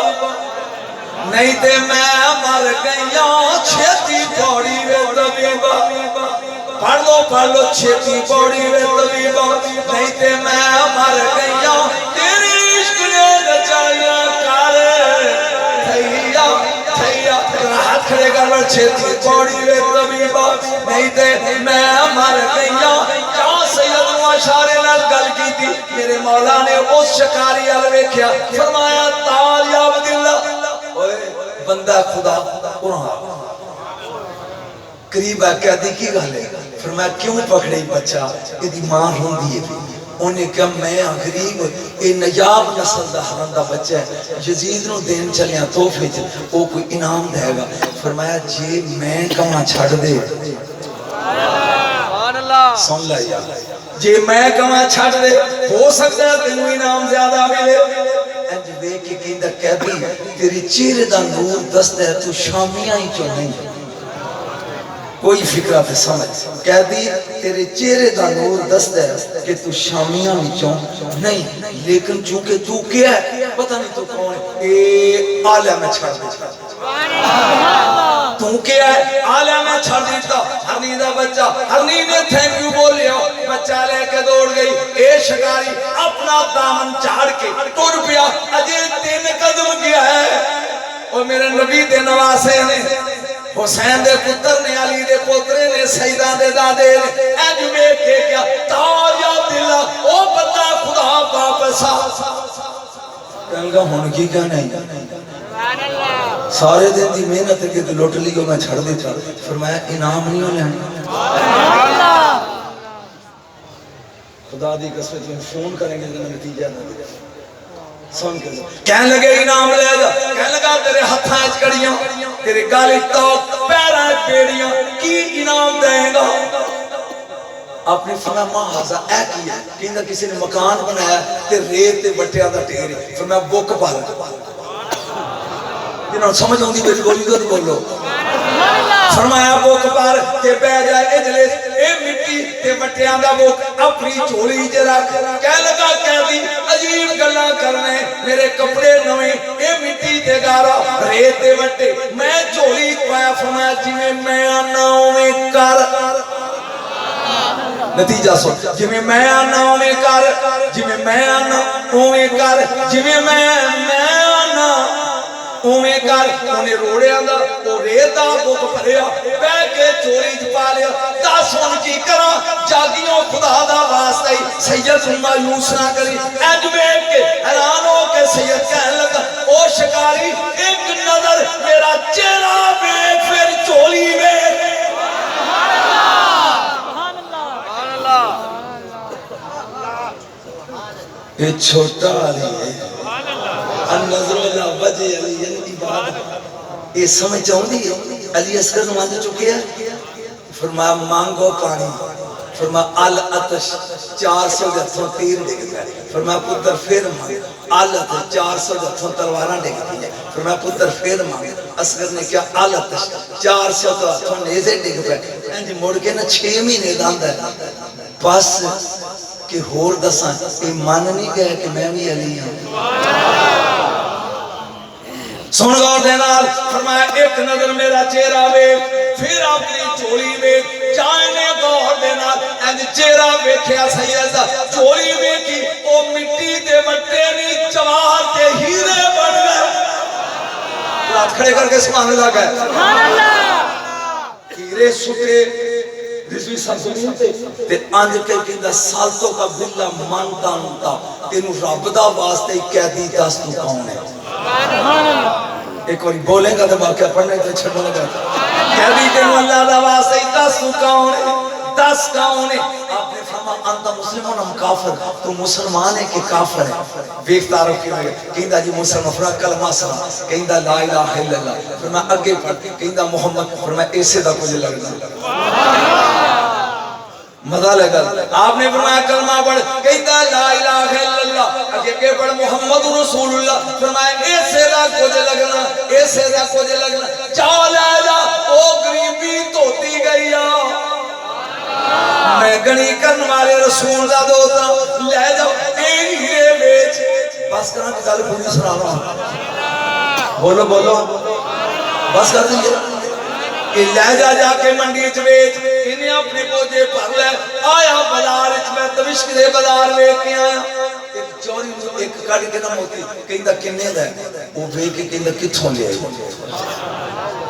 نہیں تے میں مر گیا چھیتی بوڑی وے طبیبہ پڑھ لو چھیتی بوڑی وے طبیبہ نہیں تے میں مر گیا تیری عشق نے رچایا کارے تھیا ہاتھ کھڑے کر چھیتی بوڑی وے طبیبہ نہیں تے میں مر گیا جہاں سید اشارے نال گل کی تھی میرے مولا نے اس شکاری علوے کیا فرمایا تال یا عبداللہ بندہ خدا قرآن قریب ہے کہہ دی کی گل ہے فرمایا کیوں پکڑے بچہ یہ دی ماں ہوں دیئے بھی انہیں کہا میں غریب اے نیاب نسل دا حرم دا بچہ ہے یزید نو دین چلیاں توفے وہ کوئی انعام دے گا فرمایا جی میں کہاں چھڑ دے سن لے یا جی میں کہاں چھڑ دے ہو سکتا ہے تینوں انعام زیادہ ملے انج بے کے کہندہ کہہ دی تیری چہرے دا نور دست ہے تو شامیاں ہی چو نہیں کوئی فکرہ تے سمجھ کہہ دی تیرے چہرے دا نور دستا ہے کہ تو شامیاں وچوں نہیں لیکن چونکہ تو کیا ہے پتہ نہیں تو کون ہے اے آلیہ میں چھڑ دیتا تو کیا ہے آلیہ میں چھڑ دیتا ہرنی دا بچہ ہرنی نے تھینک یو بول لیا بچہ لے کے دوڑ گئی اے شکاری اپنا دامن چاڑ کے ٹر پیا اجے 3 قدم گیا ہے اور میرے نبی دے نواسے نے حسین دے پتر نے علی دے پوترے نے سیدہ دے دادے نے اج ویکھ کے کیا تار یا دلا او بندہ خدا واپس آ کہن گا ہن کی کہنا ہے سبحان اللہ سارے دن دی محنت کے تے لوٹ لی کو میں چھڑ دیتا فرمایا انعام نہیں ہو لینا سبحان اللہ خدا دی قسم میں فون کریں گے تو نتیجہ نہ دے سن کے کہنے لگے انعام لے جا کہنے لگا تیرے ہتھاں وچ کڑیاں تیرے گالے توک پیراں وچ بیڑیاں کی انعام دیں گا اپنی فرمایا ماں ہزا اے کیا کہندا کسی نے مکان بنایا تے ریت تے بٹیاں دا ٹھیری فرمایا بک پال جنہوں سمجھ ہوندی میری گولی تو بولو فرمایا بک پال تے بیٹھ جائے اجلس اے مٹی تے بٹیاں دا بک اپنی چولی وچ رکھ کہہ لگا کہہ دی عجیب گلاں کرنے میرے کپڑے نویں اے مٹی تے گارا ریت تے بٹے میں چولی پایا فرمایا جویں میں آنا اوویں کر نتیجہ سن جویں میں آنا اوویں کر جویں میں آنا اوویں کر جویں میں آنا اوویں کر اونے روڑیاں دا او ریت دا بک بھریا بیٹھ کے چوری وچ پا لیا دس ہن کی کراں جاگیوں خدا دا واسطہ ہی سید مایوس نہ کری اج ویکھ کے حیران ہو کے سید کہن لگا او شکاری ایک نظر میرا چہرہ ویکھ پھر چولی ویکھ سبحان اللہ یہ چھوٹا علی ہے النظر الى وجه علی عبادت یہ سمجھ چاہتی ہے علی اصغر نماز چکے ہیں فرمایا مانگو پانی فرمایا الاتش 400 ہتھوں تیر ڈگ گئے فرمایا پتر پھر مانگ الاتش 400 ہتھوں تلواراں ڈگ گئی فرمایا پتر پھر مانگ اصغر نے کیا الاتش 400 ہتھوں نیزے ڈگ پے انج مڑ کے نہ 6 مہینے داندا ہے بس کہ ہور دساں اے مان نہیں گئے کہ میں بھی علی ہوں سن غور دے نال فرمایا ایک نظر میرا چہرہ ویکھ پھر اپنی چولی ویکھ چائے نے غور دے نال انج چہرہ ویکھیا سید دا چولی ویکھی او مٹی دے وٹے نہیں جواہر تے ہیرے بن گئے ہاتھ کھڑے کر کے سبحان اللہ کہے سبحان اللہ ہیرے سٹے رضوی سنسنی تے آنج کے کہندہ سالتوں کا بلہ مانتا ہونتا تینو رب دا واسطے قیدی دس تو کون ہے ایک اور بولیں گا تو واقعہ پڑھنے تو چھڑنے لگا قیدی تینو اللہ دا واسطے دس تو کون ہے دس کون ہے آپ نے فرما انتا مسلمون ہم کافر تو مسلمان ہے کہ کافر ہے ویک تعارف کی ہوئے کہندہ جی مسلم افراد کلمہ سلام کہندہ لا الہ الا اللہ فرما اگے پڑھ کہندہ محمد فرما ایسے دا کچھ لگنا مزہ لگا آپ نے فرمایا کلمہ پڑھ کہتا لا الہ الا اللہ اگے پڑھ محمد رسول اللہ فرمایا ایسے دا کچھ لگنا ایسے دا کچھ لگنا چاہ لے جا او غریبی توتی گئی میں گنی کرن والے رسول دا دوتا لے جاؤ اے ہیرے بیچ بس کرنا کہ گل پوری سنا رہا بولو بولو بس کر دیجئے کہ لے جا کے منڈی چویچ انہیں اپنے بوجھے پر لے آیا بازار میں دمشق دے بازار میں کے آیا ایک چوری ایک گاڑی کے نام ہوتی کہیں دا کنے دا وہ بے کے کہیں دا کتھوں لے آئی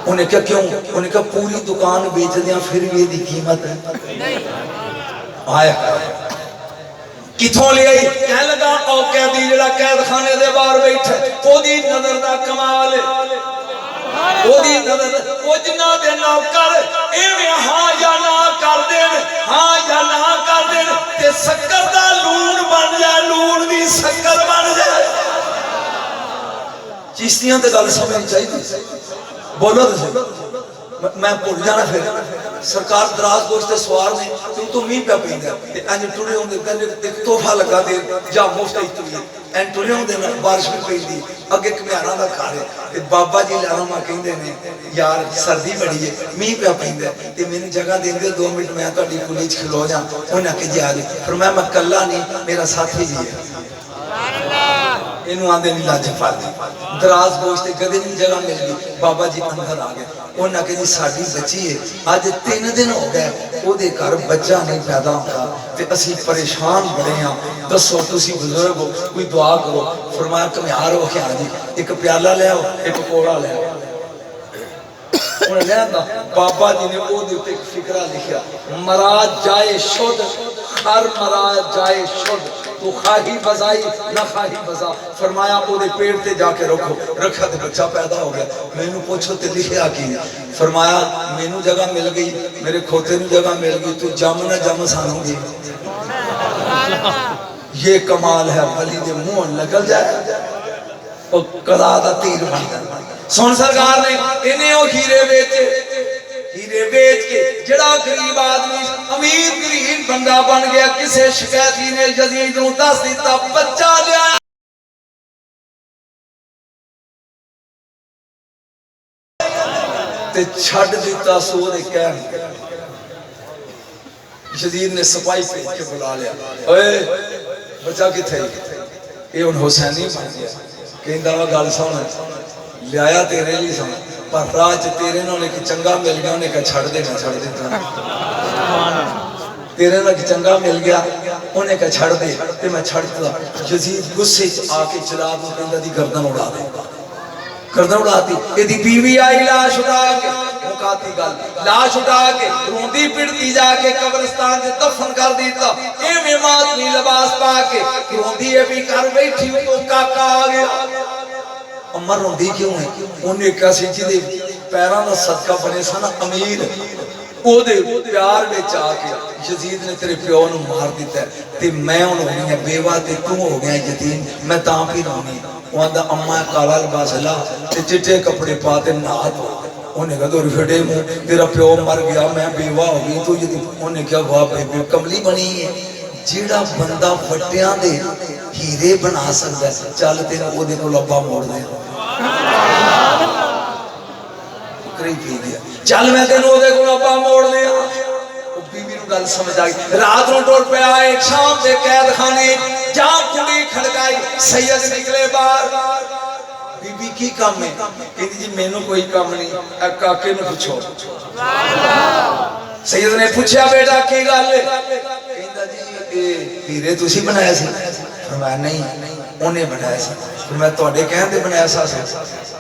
انہیں کہا کیوں انہیں کہا پوری دکان بیچ دیا پھر بھی دی قیمت ہے آیا کتھوں لے آئی کہنے لگا او قیدی جڑا قید خانے دے باہر بیٹھے او دی نظر دا کمال ہے وہ دی نظر وہ جنہ دے نوکر ایویں ہاں یا نہ کر دین ہاں یا نہ کر دین تے شکر دا لون بن جائے لون دی شکر بن جائے چیشتیاں تے گل سمجھ چاہیے بولو تے میں بھول جانا پھر سرکار دراز گوشت تے سوار نے تو مین پہ پیندا تے انج ٹرے ہوندے کہندے ایک تحفہ لگا دے جا مفت ہی تو این ٹرے ہوندے نا بارش بھی پیندی اگے کمیاراں دا گھر ہے تے بابا جی لاما کہندے نے یار سردی بڑی ہے مین پہ پیندا تے مینوں جگہ دیندے 2 منٹ میں تہاڈی کلی وچ کھلو جا انہاں کہ جی آ جی فرمایا میں کلا نہیں میرا ساتھی جی ہے انہوں آندے نہیں لاجے فاردی دراز گوشتے گدے نہیں جگہ مل گئی بابا جی اندر آ گئے انہوں نے کہ جی ساڑی بچی ہے آج 3 دن ہو گئے او دے گھر بچہ نہیں پیدا ہوتا تے اسی پریشان بڑے ہیں دسو تسی بزرگ ہو کوئی دعا کرو فرمایا کمیار ہو کے آجی ایک پیالہ لے آؤ ایک کوڑا لے آؤ انہوں نے لیا بابا جی نے او دیتے ایک فکرہ لکھیا مراد جائے شد ہر مراد جائے شد تو خواہی بزائی نہ خواہی بزا فرمایا او دے پیڑ تے جا کے رکھو رکھا تے بچہ پیدا ہو گیا میں انہوں پوچھو تے لکھیا کی فرمایا میں انہوں جگہ مل گئی میرے کھوتے انہوں جگہ مل گئی تو جام نہ جام سانوں گی یہ کمال ہے ولی دے منہ لگل جائے اور قضا دا تیر بن جائے سن سرکار نے انہیں او ہیرے بیچ کے جڑا غریب آدمی امیر غریب بندہ بن گیا کسے شکایتی نے یزید نوں دس دیتا بچہ لیا تے چھڑ دیتا سو دے کہن یزید نے سپاہی پہ کے بلا لیا اوئے بچہ کتھے اے ان حسینی بن گیا کہندا وا گل سن لے آیا تیرے لیے سن پر راج تیرے نال ایک چنگا مل گیا انہیں کہا چھڑ دے میں چھڑ دیتا تیرے نال ایک چنگا مل گیا انہیں کہا چھڑ دے تے میں چھڑ دیتا یزید غصے آ کے چلا دوں کہندا دی گردن اڑا دے گردن اڑاتی یہ دی بیوی آئی لاش اٹھا کے مکاتی گل لاش اٹھا کے روندی پڑتی جا کے قبرستان سے دفن کر دیتا ایویں ماتمی لباس پا کے روندی بھی کر بیٹھی تو کاکا آ گیا امر روندی کیوں ہے انہیں کہا سی جی دے پیرانا صدقہ بنے سانا امیر او دے پیار میں چاہ کے یزید نے تیرے پیو نو مار دیتا ہے تے میں انہوں نے بیوہ تے تم ہو گیا یتیم میں تاں پی رہنی وہاں دا اممہ کالا لباس لا تے چٹے کپڑے پاتے نہات انہیں کہا تو رفٹے مو تیرا پیو مر گیا میں بیوہ ہو گئی تو یتیم انہیں کہا واہ بے کملی بنی ہے جیڑا بندہ وٹیاں دے ہیرے بنا سکتا ہے چالتے ہیں وہ دے کو لبا موڑ دے قریب پی گیا چل میں تے نو دے کو لبا موڑ دے بیوی نو گل سمجھ آئی رات نو ٹوٹ پہ آئے ایک شام دے قید خانے جہاں کڑی کھڑکائی سید نکلے باہر بیوی کی کام ہے کہتی جی میں نو کوئی کام نہیں اے کاکے نو پوچھو سید نے پوچھا بیٹا کی گل ہے کہندا جی ہیرے تسی بنایا سی فرمایا نہیں انہیں بنایا سی فرمایا تواڈے کہن تے بنایا سا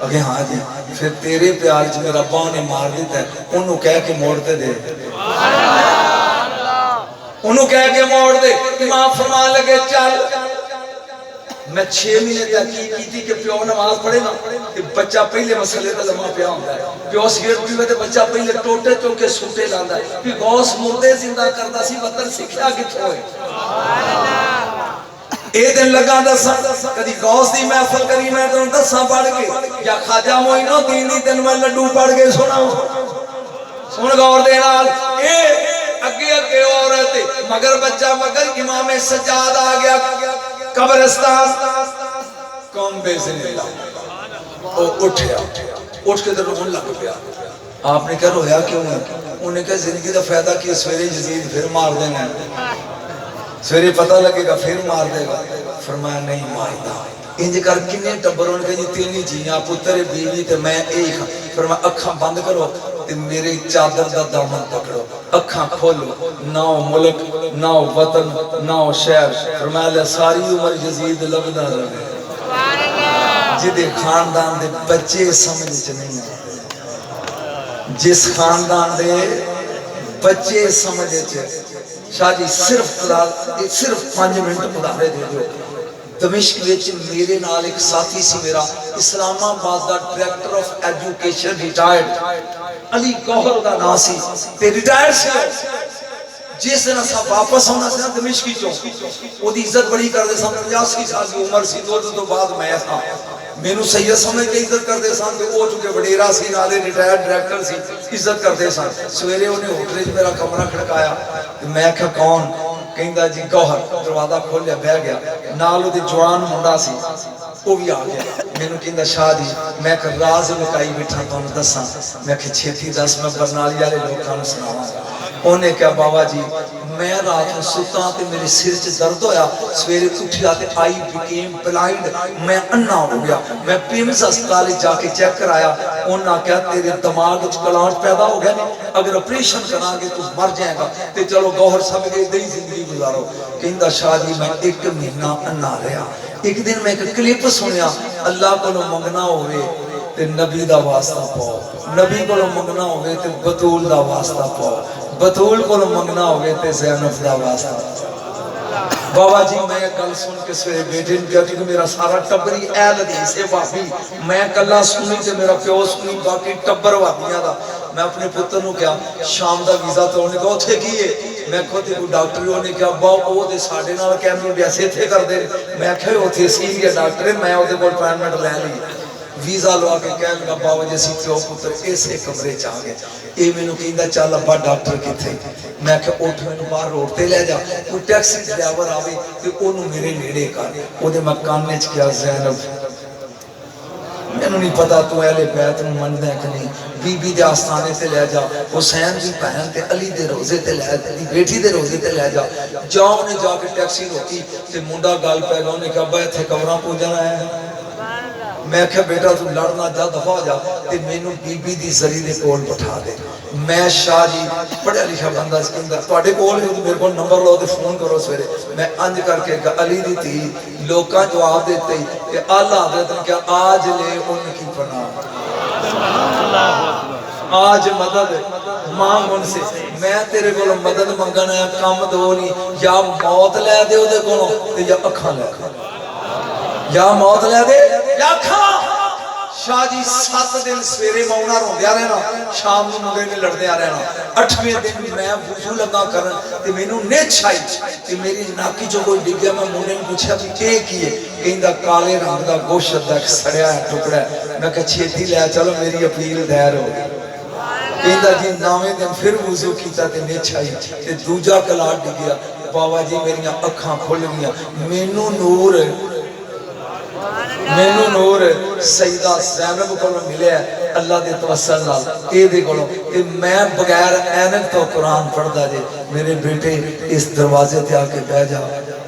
اگے ہاں جی پھر تیرے پیار وچ میرا ابا نے مار دیتا ہے انہوں کہہ کے موڑ تے دے انہوں کہہ کے موڑ دے امام فرمان لگے چل میں 6 مہینے تحقیق کی تھی کہ پیو نماز پڑھے نا کہ بچہ پہلے مسئلے کا لمحہ پیا ہوتا ہے پیو سگریٹ پیوے تے بچہ پہلے ٹوٹے چوکے سوٹے لاندا ہے کہ غوث مردے زندہ کردا سی وطن سکھیا کتھوں ہے اے دن لگا دساں کدی غوث دی محفل کری میں تانوں دساں پڑھ کے یا خواجہ معین الدین دی تین میں لڈو پڑھ کے سناؤں سن غور دے نال اے اگے اگے عورت مگر بچہ مگر امام سجاد آ گیا قبرستان کون بے زندہ وہ اٹھیا اٹھ کے در رون لگ پیا آپ نے کہا رویا کیوں ہے انہیں کہا زندگی دا فائدہ کی سویرے یزید پھر مار دینا سویرے پتہ لگے گا پھر مار دے گا فرمایا نہیں ماردا انج کر کنے ٹبروں نے کہا جی 3 جیاں پتر بیوی تے میں ایک فرمایا اکھاں بند کرو تے میرے چادر دا دامن پکڑو اکھاں کھولو نہ ملک نہ وطن نہ شہر فرمایا ساری عمر یزید لبدا رہے جدے خاندان دے بچے سمجھ چ نہیں جس خاندان دے بچے سمجھ چ شاہ جی صرف 5 منٹ ادارے دے دو دمشق وچ میرے نال ایک ساتھی سی میرا اسلام آباد the director of education retired علی گوہر دا نام سی تے ریٹائر سی جس دن اسا واپس آنا سی دمشق چوں اودی عزت بڑی کردے سن 85 سال دی عمر سی تو بعد میں تھا مینوں سید سمجھ کے عزت کردے سن تے او چونکہ وڈیرا سی نالے ریٹائرڈ ڈائریکٹر سی عزت کردے سن سویرے انہیں ہوٹل وچ میرا کمرہ کھڑکایا تے میں کہا کون کہندا جی گوہر دروازہ کھولیا بیٹھ گیا نال اودے جوان منڈا سی وہ بھی آ گیا مینوں کہندا شاہ جی میں کہ راز لکائی بیٹھا تانوں دساں میں کہ چھتی دس میں برنالی والے لوکاں نوں سناواں انہیں کہا بابا جی میں رات میں ستا تے میرے سر چ درد ہویا سویرے اٹھیا تے آئی بیکیم بلائنڈ میں انا ہو گیا میں پیمز ہسپتال جا کے چیک کرایا انہاں کہا تیرے دماغ وچ کلانٹ پیدا ہو گیا نہیں اگر آپریشن کراں گے تو مر جائے گا تے چلو گوہر صاحب کے ادھر ہی زندگی گزارو کہندا شاہ جی میں 1 مہینہ انا رہا ایک دن میں ایک کلپ سنیا اللہ کو منگنا ہوئے تے نبی دا واسطہ پاؤ نبی کو منگنا ہوئے تے بطول دا واسطہ پاؤ بطول کو منگنا ہوئے تے زینب دا واسطہ بابا جی میں کل سن کے سوئے بیٹے نے کہا کہ میرا سارا ٹبری اہل حدیث ہے وابی میں کلا سنی تے میرا پیو سنی باقی ٹبر وابیاں دا میں اپنے پتر نو کیا شام دا ویزا تو انہیں کہا اتھے کیے میں خود کو ڈاکٹری ہونے کیا باؤ او دے ساڑھے نال کیمرے بیسے تھے کر دے میں کہے اتھے سیریہ ڈاکٹر میں او دے کو اپائنٹمنٹ لے لی ویزا لوا کے کہہ لگا باو جیسی پیو پتر ایسے کمرے چاہ گئے اے میں نو کہندہ چال ابا ڈاکٹر کی تھے میں کہ اوٹھ میں نو باہر روڑتے لے جا کوئی ٹیکسی ڈرائیور آوے کہ انہوں میرے نیڑے کر او دے مکان نے کیا زینب میں نو نہیں پتا تو اہلِ بیت میں مندہ ہے کہ نہیں بی بی دے آستانے تے لے جا حسین دی بہن تے علی دے روزے تے لے جا بیٹی دے روزے تے لے جا جاؤ نے جا کے ٹیکسی روکی تے منڈا گال پہ گا انہیں کہا بھائی تھے کمرہ پوجنا ہے میں کہا بیٹا تو لڑنا جا دفعہ جا تے میں نو بی بی دی زری دے کول بٹھا دے میں شاہ جی بڑے لکھا بندہ اس کے اندر توڑے کول ہے میرے کو نمبر لو دے فون کرو سویرے میں انج کر کے علی دی تھی لوکاں جواب دیتے ہی کہ اللہ حضرت نے کہا آج لے ان کی پناہ آج مدد مانگ ان سے میں تیرے کو مدد منگنا ہے کام دو نہیں یا موت لے دے ہو دے کونوں یا اکھاں لے یا موت لے دے یا اکھاں شاہ جی 7 دن سویرے مونا رو دیا رہنا شام نو مگے میں لڑ دیا رہنا 8ویں دن میں وضو لگا کرن تے میں نو نیچ چھائی تے میری ناکی جو کوئی ڈگیا میں مونے میں پوچھا بھی کیا کیے کہندہ کالے رنگ دا گوشت دا سڑیا ہے ٹکڑا ہے میں کہا چھیتی لیا چلو میری اپیل دیر ہو کہندہ جی 9ویں دن پھر وضو کیتا تے نیچ چھائی تے دوجا کلاٹ ڈگیا بابا جی میری اکھاں کھل گیا مینو نور سیدہ زینب کو ملے ہے اللہ دے توسل نال اے دے کولو کہ میں بغیر اینک تو قرآن پڑھدا جے میرے بیٹے اس دروازے تے آ کے بیٹھ جا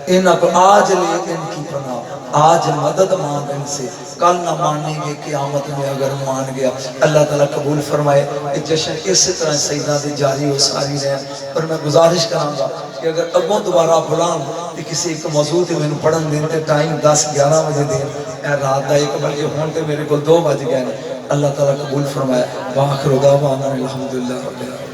انہاں کو آج لے ان کی پناہ آج مدد مانگ ان سے کل نہ مانیں گے قیامت میں اگر مان گیا اللہ تعالیٰ قبول فرمائے کہ جشن اسی طرح سیدہ دے جاری و ساری رہے اور میں گزارش کروں گا کہ اگر اگوں دوبارہ بلان کہ کسی ایک موضوع تے میں پڑھن دین تے ٹائم 10-11 بجے دین اے رات دا 1 بجے ہون تے میرے کو 2 بج گئے اللہ تعالیٰ قبول فرمائے وآخر دعوانا الحمدللہ رب العالمین